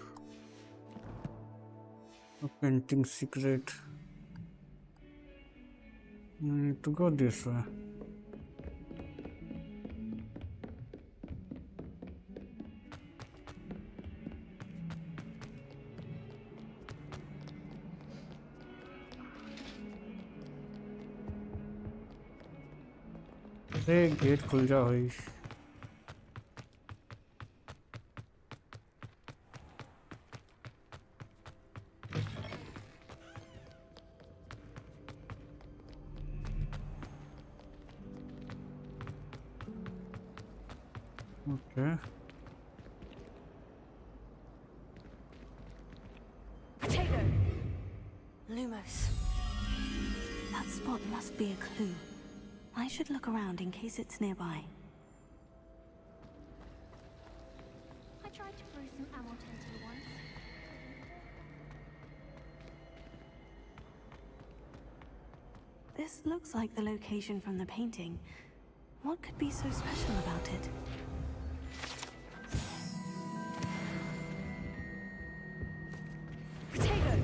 a painting secret. I need to go this way. अरे gate खुल जा भाई. Okay. Potato! Lumos. That spot must be a clue. I should look around in case it's nearby. I tried to brew some ammo tenter once. This looks like the location from the painting. What could be so special about it? Potato!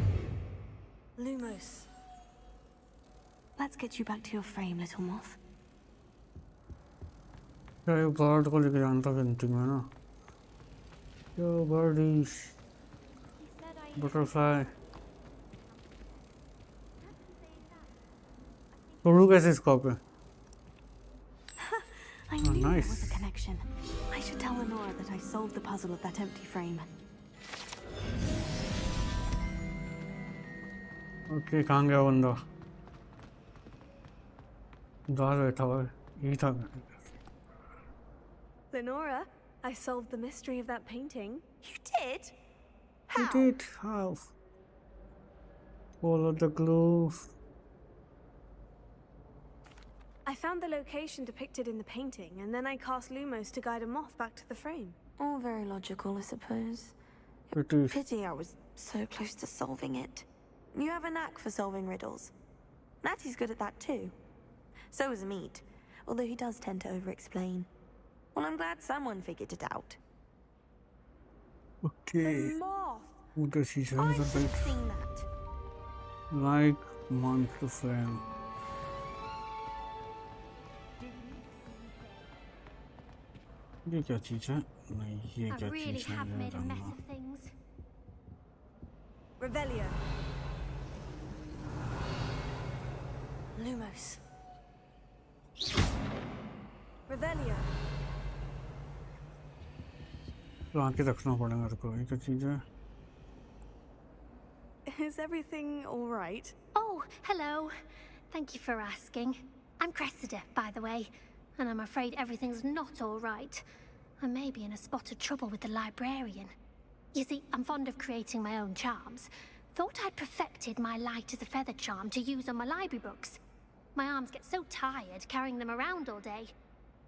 Lumos. Let's get you back to your frame, little moth. क्या ये bird को लेके जानता painting में ना? यो बर्डीश, butterfly. उड़ू कैसे इसको पे? I knew there was a connection. I should tell Lenora that I solved the puzzle of that empty frame. Okay, कहाँ गया बंदा? बाहर बैठा हुआ है. यही था. Lenora, I solved the mystery of that painting. You did? You did. How? Follow the glue. I found the location depicted in the painting, and then I cast Lumos to guide a moth back to the frame. All very logical, I suppose. Pity I was so close to solving it. You have a knack for solving riddles. Natty's good at that too. So is Amit, although he does tend to over-explain. Well, I'm glad someone figured it out. Okay. Moth! What does he say? I should have seen that. Like month to frame. ये क्या चीज है? नहीं, ये क्या चीज है? made a mess of things. Revelio. Lumos. Revelio. तो आके रखना पड़ेगा मेरे को. ये क्या चीज है? Is everything all right? Oh, hello. Thank you for asking. I'm Cressida, by the way, and I'm afraid everything's not all right. I may be in a spot of trouble with the librarian. You see, I'm fond of creating my own charms. Thought I'd perfected my light as a feather charm to use on my library books. My arms get so tired carrying them around all day.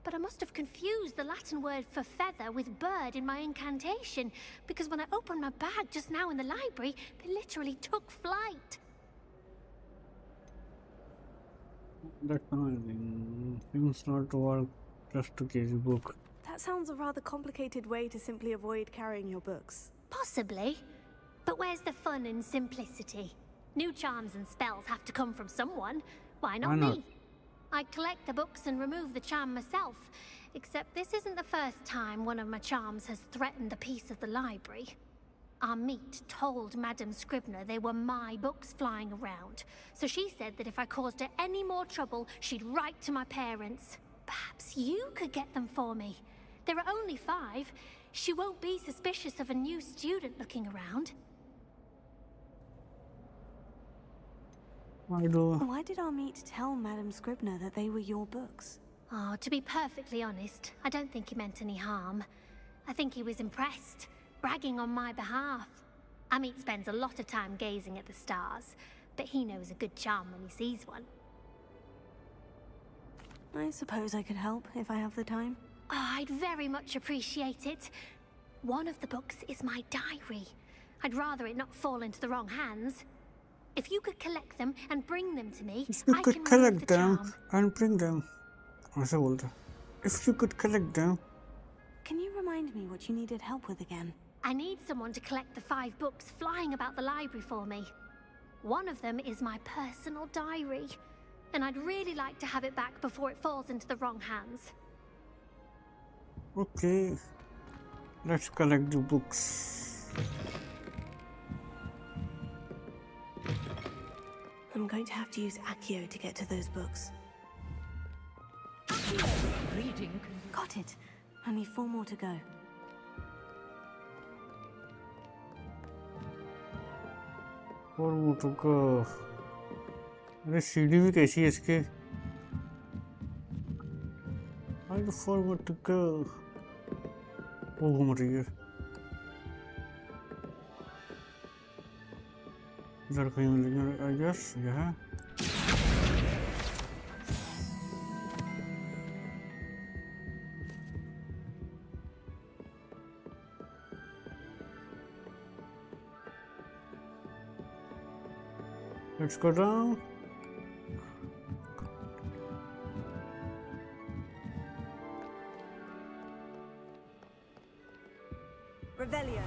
But I must have confused the Latin word for feather with bird in my incantation, because when I opened my bag just now in the library, they literally took flight. That's amazing. Seems not to work just to carry book. That sounds a rather complicated way to simply avoid carrying your books. Possibly. But where's the fun and simplicity? New charms and spells have to come from someone. Why not me? I collect the books and remove the charm myself. Except this isn't the first time one of my charms has threatened the peace of the library. Amit told Madame Scribner they were my books flying around. So she said that if I caused her any more trouble, she'd write to my parents. Perhaps you could get them for me. There are only 5. She won't be suspicious of a new student looking around. Why did Amit tell Madame Scribner that they were your books? Oh, to be perfectly honest, I don't think he meant any harm. I think he was impressed, bragging on my behalf. Amit spends a lot of time gazing at the stars, but he knows a good charm when he sees one. I suppose I could help if I have the time. Oh, I'd very much appreciate it. One of the books is my diary. I'd rather it not fall into the wrong hands. If you could collect them and bring them to me, If you I could can collect remove the them charm. and bring them. ऐसे बोलते. If you could collect them. Can you remind me what you needed help with again? I need someone to collect the 5 books flying about the library for me. One of them is my personal diary, and I'd really like to have it back before it falls into the wrong hands. Okay, let's collect the books. I'm going to have to use Accio to get to those books. Reading. Got it. Only 4 more to go. और वो तो का अरे CD भी कैसी है इसके आई तो फॉरवर्ड का वो घूम रही है इधर कहीं मिलेंगे आई गेस यह Let's go down. Revelio.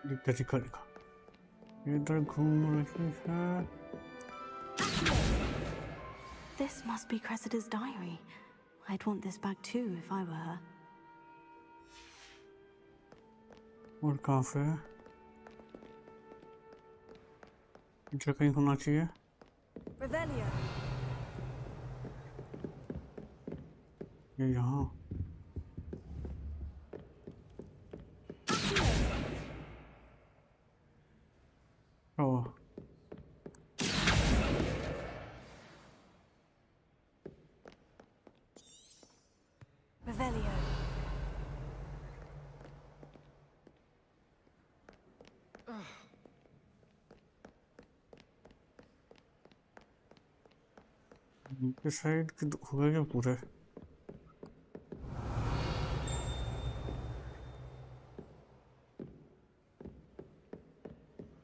दिक्कत इधर घूम रही है. This must be Cressida's diary. I'd want this back too if I were her. और कहाँ पे है? इधर कहीं होना चाहिए. Revelio. ये यहाँ. Oh. Revelio. इस साइड की होगा क्या पूरा?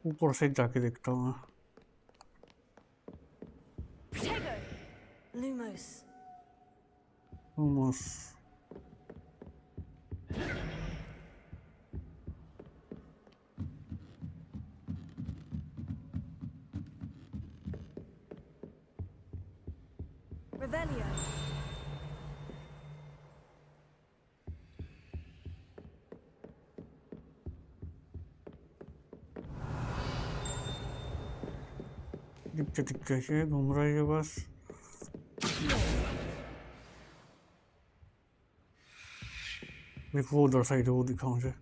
ऊपर से जाके देखता हूँ मैं. Lumos. Almost. Revelio. दिक्कत है घूम रही है बस. वो उधर साइड वो दिखाऊं मुझे.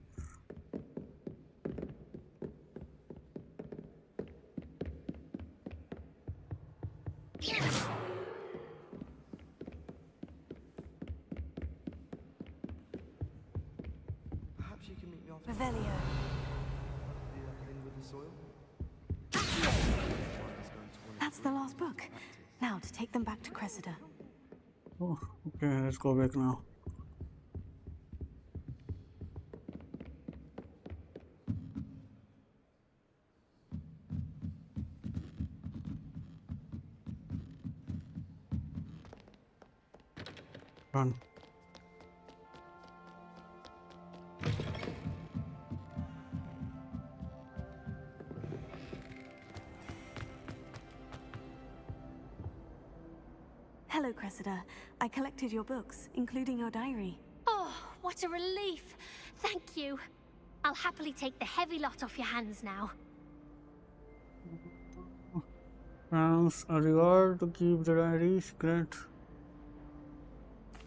Perhaps you can meet me off. Revelio. Thing with the soil. That's the last book. Now to take them back to Cressida. Oh, okay, let's go back now. Run. Hello, Cressida. I collected your books, including your diary. Oh, what a relief. Thank you. I'll happily take the heavy lot off your hands now. Thanks. A reward to keep the diary secret.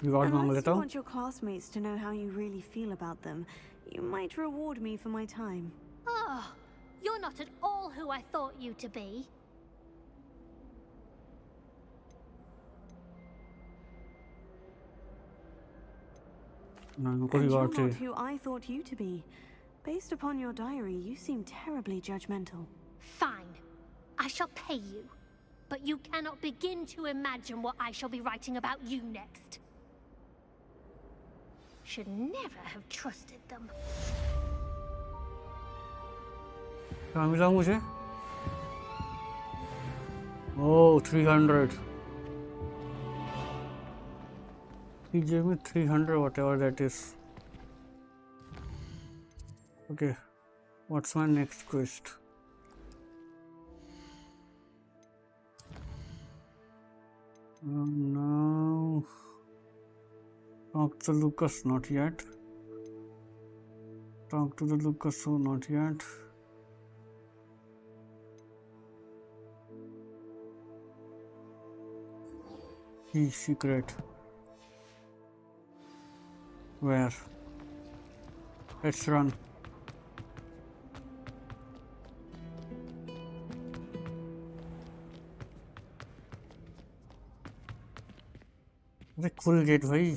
Reward मांग Unless लेता you हूँ. want your classmates to know how you really feel about them, you might reward me for my time. Oh, you're not at all who I thought you to be. No, And you're not who I thought you to be. Based upon your diary, you seem terribly judgmental. Fine. I shall pay you. But you cannot begin to imagine what I shall be writing about you next. Should never have trusted them. क्या मिला मुझे? Oh, 300. He gave me 300, whatever that is. Okay, what's my next quest? Now, talk to Lucas, not yet. Talk to the Lucas, so not yet. Key secret. Where? Let's run. अरे खुल gate भाई.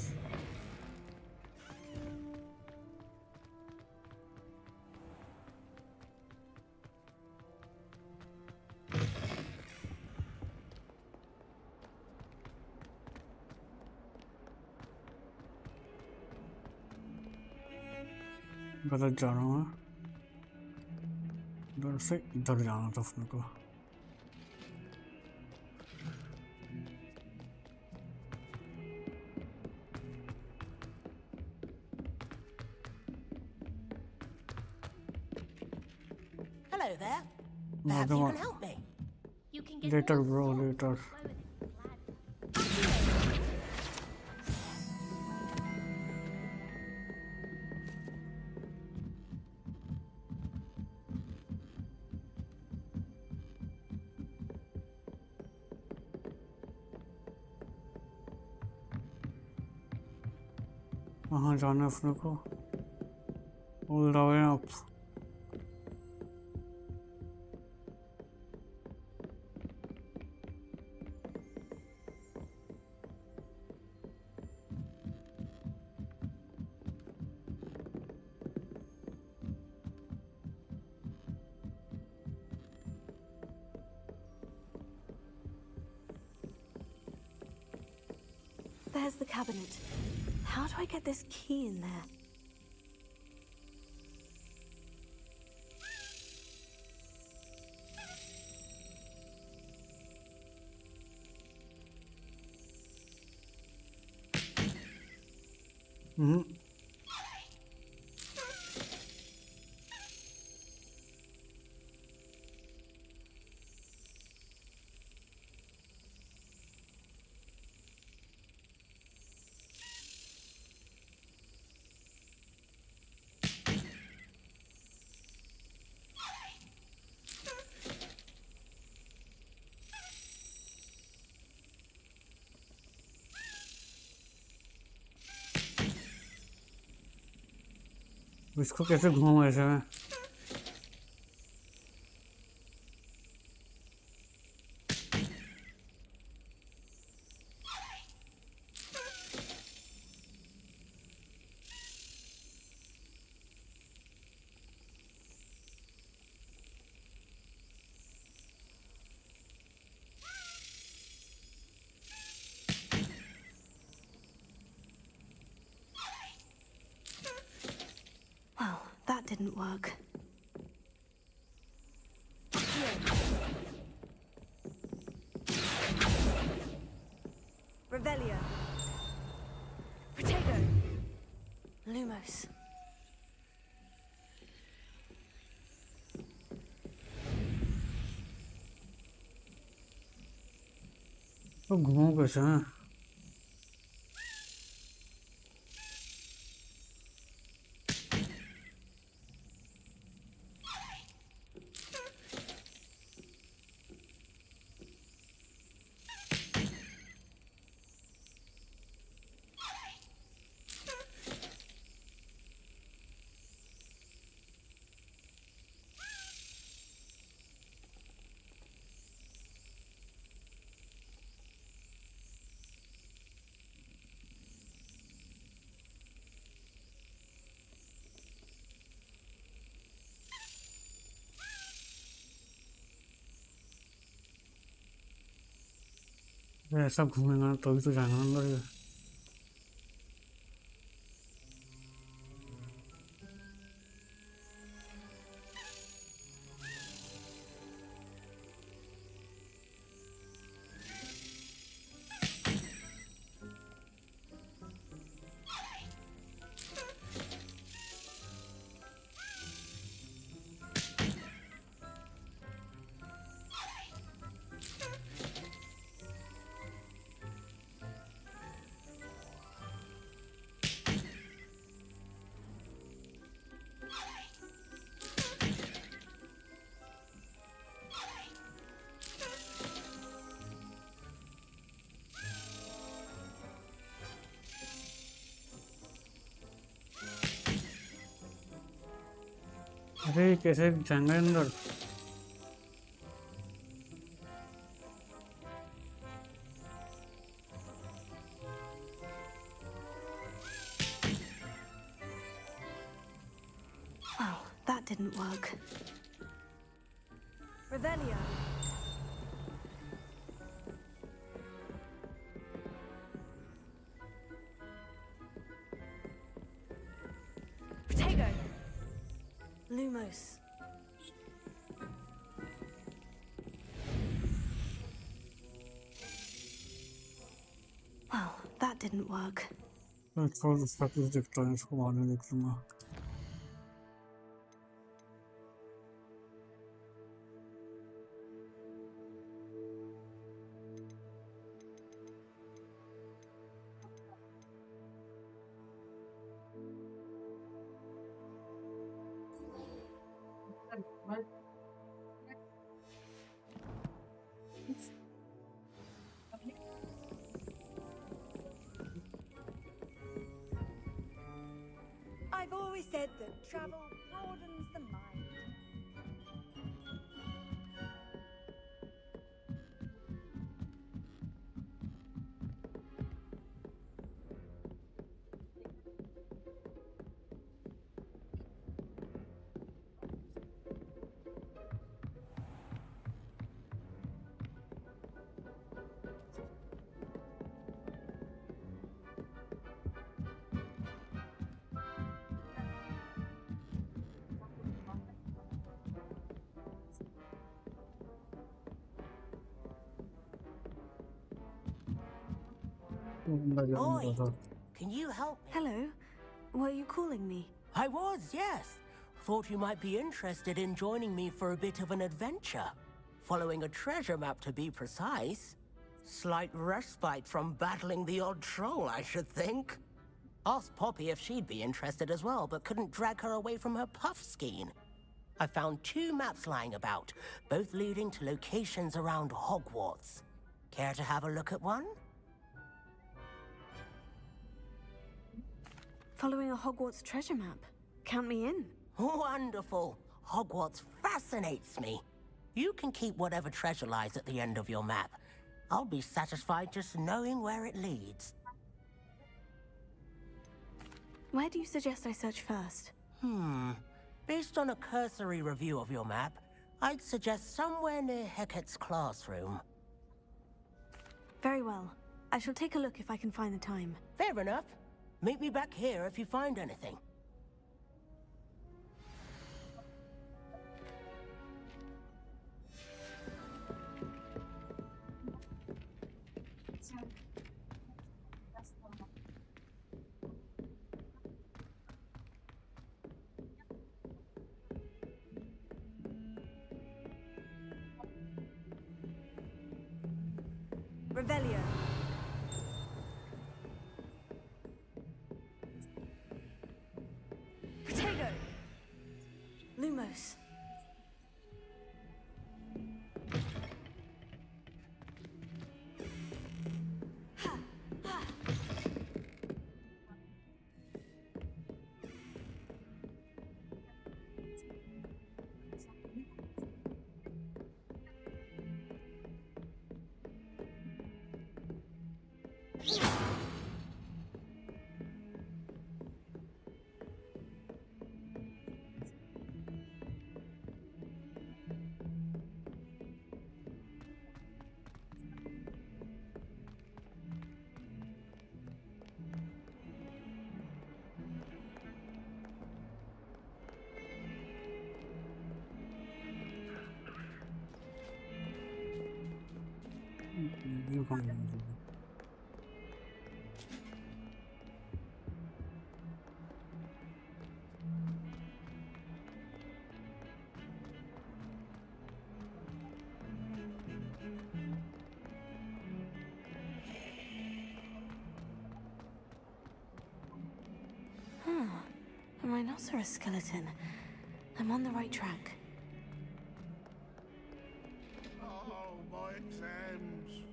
गलत जा रहा हूँ. इधर से इधर जाना था अपने को. Hello there. Perhaps you can help me. Later, bro, later. कहाँ जाना है अपने को? All the way up. There's the cabinet. How do I get this key in there? इसको कैसे घूमूं ऐसे में? Well, that didn't work. Revelio. Protego. Lumos. तो घूमूं कैसे हैं? ऐसा घूमेगा तो भी तो जाना अंदर ही। अरे कैसे जाएंगे अंदर? Well, that didn't work. Revelio. Protego. Lumos. Well, that didn't work. छोड़ उसका कुछ दिखता है, इसको बाद में देख लूंगा। I've always said that travel broadens the mind. Boy, can you help me? Hello. Were you calling me? I was, yes. Thought you might be interested in joining me for a bit of an adventure. Following a treasure map, to be precise. Slight respite from battling the odd troll, I should think. Asked Poppy if she'd be interested as well, but couldn't drag her away from her puff skein. I found 2 maps lying about, both leading to locations around Hogwarts. Care to have a look at one? Following a Hogwarts treasure map. Count me in. Wonderful. Hogwarts fascinates me. You can keep whatever treasure lies at the end of your map. I'll be satisfied just knowing where it leads. Where do you suggest I search first? Based on a cursory review of your map, I'd suggest somewhere near Hecat's classroom. Very well. I shall take a look if I can find the time. Fair enough. Meet me back here if you find anything. Revelio. Protego. Lumos. 已经放进去了。Huh. A rhinoceros skeleton. I'm on the right track. Oh, my exams.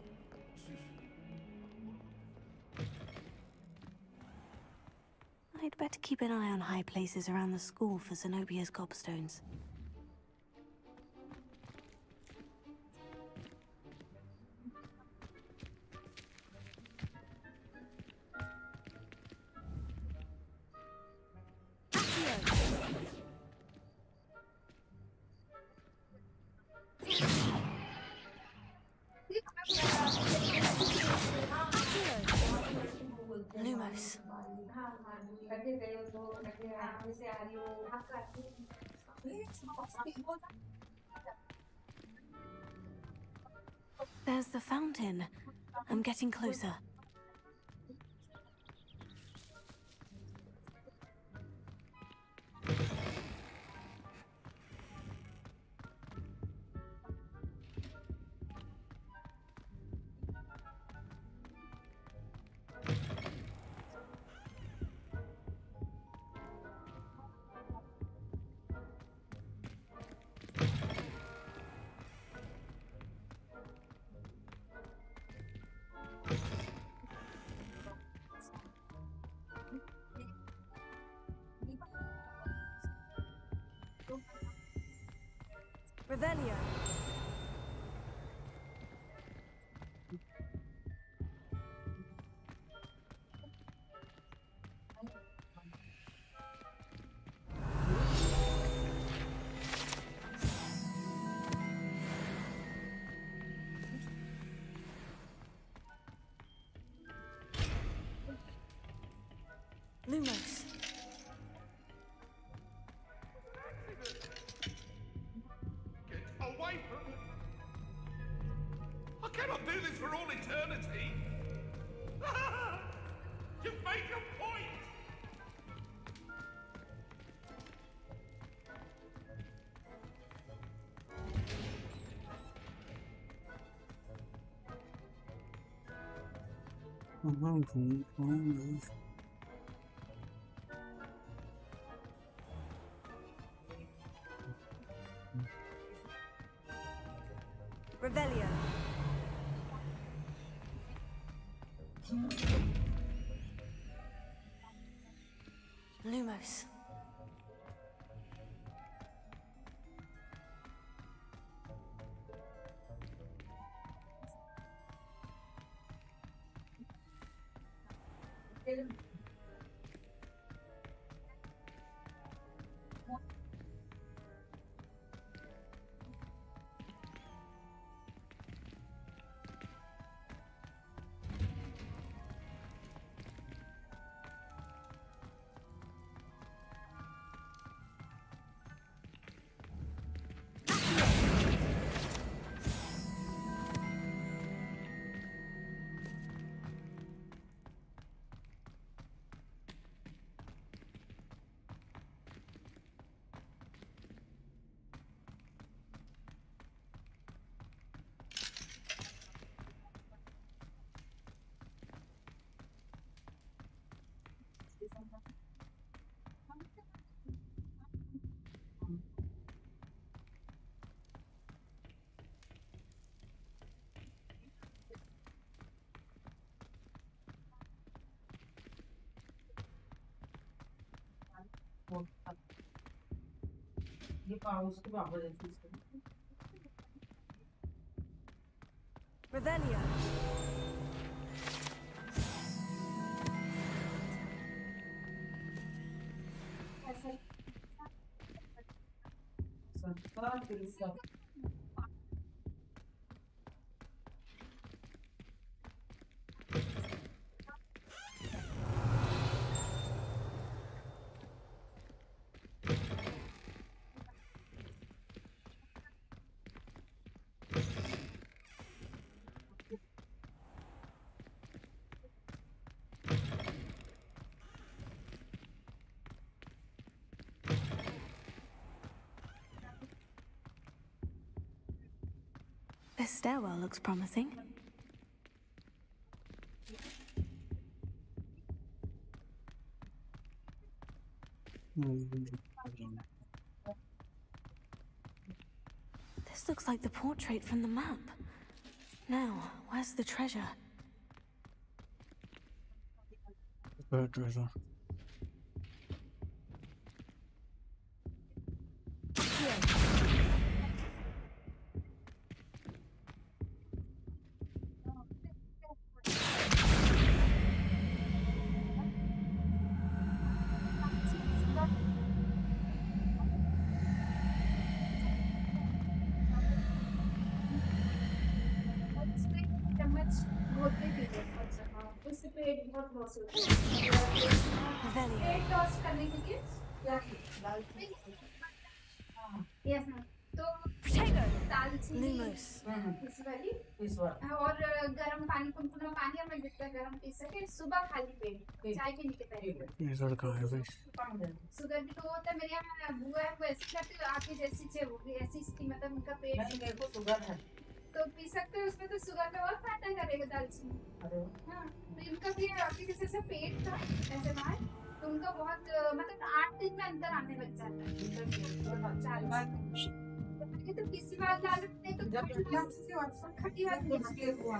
I'd better keep an eye on high places around the school for Zenobia's gobstones. Lumos. There's the fountain. I'm getting closer. Revelio. Lumos. Get away from me! I cannot do this for all eternity! You make a point! Revelio. Lumos. Revelio. This stairwell looks promising. This looks like the portrait from the map. Now, where's the treasure? Treasure. उससे पेट बहुत loss होता है पेट loss करने के लिए क्या दालचीनी yes ma'am तो दालचीनी इस वाली और गर्म पानी गुनगुना पानी हमें जितना गर्म पी सके सुबह खाली पेट चाय के नहीं के पहले ये लड़का है भाई शुगर भी तो होता है मेरे यहाँ बुआ है वो ऐसी करती है आपकी जैसी चाहिए होगी ऐसी इसकी मतलब उनका पेट मेरे को शुगर है तो पी सकते हो उसमें तो शुगर में और फायदा करेगा दालचीनी हाँ तो इनका भी आपके जैसे से पेट था ऐसे बाहर तो उनका बहुत मतलब 8 दिन में अंदर आने लग जाता है तो किसी बात डाल नहीं तो जब खट्टी बात नहीं हुआ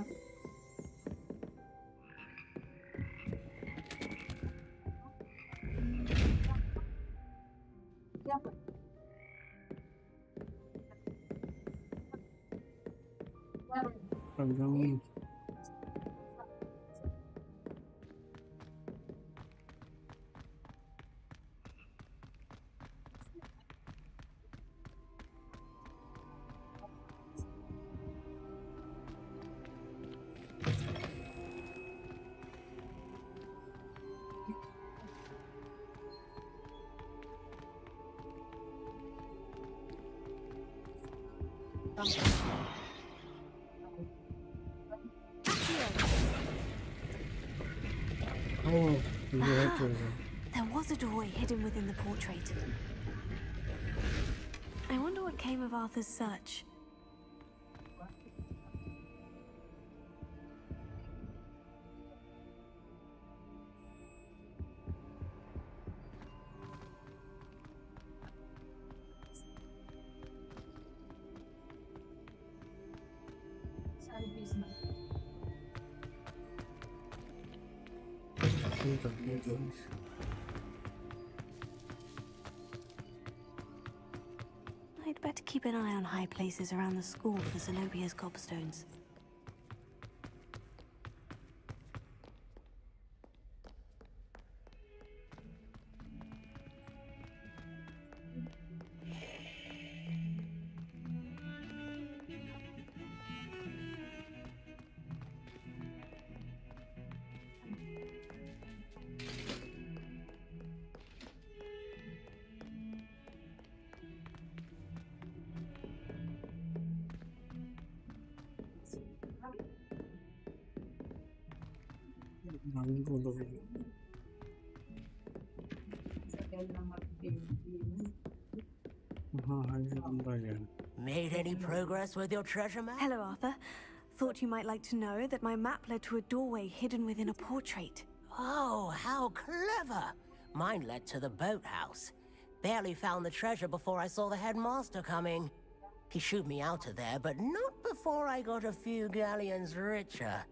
Oh, yeah, there was a doorway hidden within the portrait. I wonder what came of Arthur's search. I'd better keep an eye on high places around the school for Zenobia's gobstones. Made any progress with your treasure map? Hello, Arthur. Thought you might like to know that my map led to a doorway hidden within a portrait. Oh, how clever! Mine led to the boathouse. Barely found the treasure before I saw the headmaster coming. He shooed me out of there, but not before I got a few galleons richer.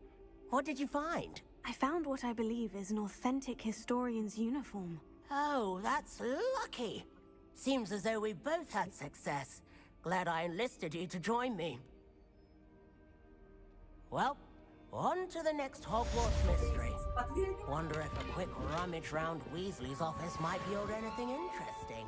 What did you find? I found what I believe is an authentic historian's uniform. Oh, that's lucky. Seems as though we both had success. Glad I enlisted you to join me. Well, on to the next Hogwarts mystery. Wonder if a quick rummage round Weasley's office might yield anything interesting.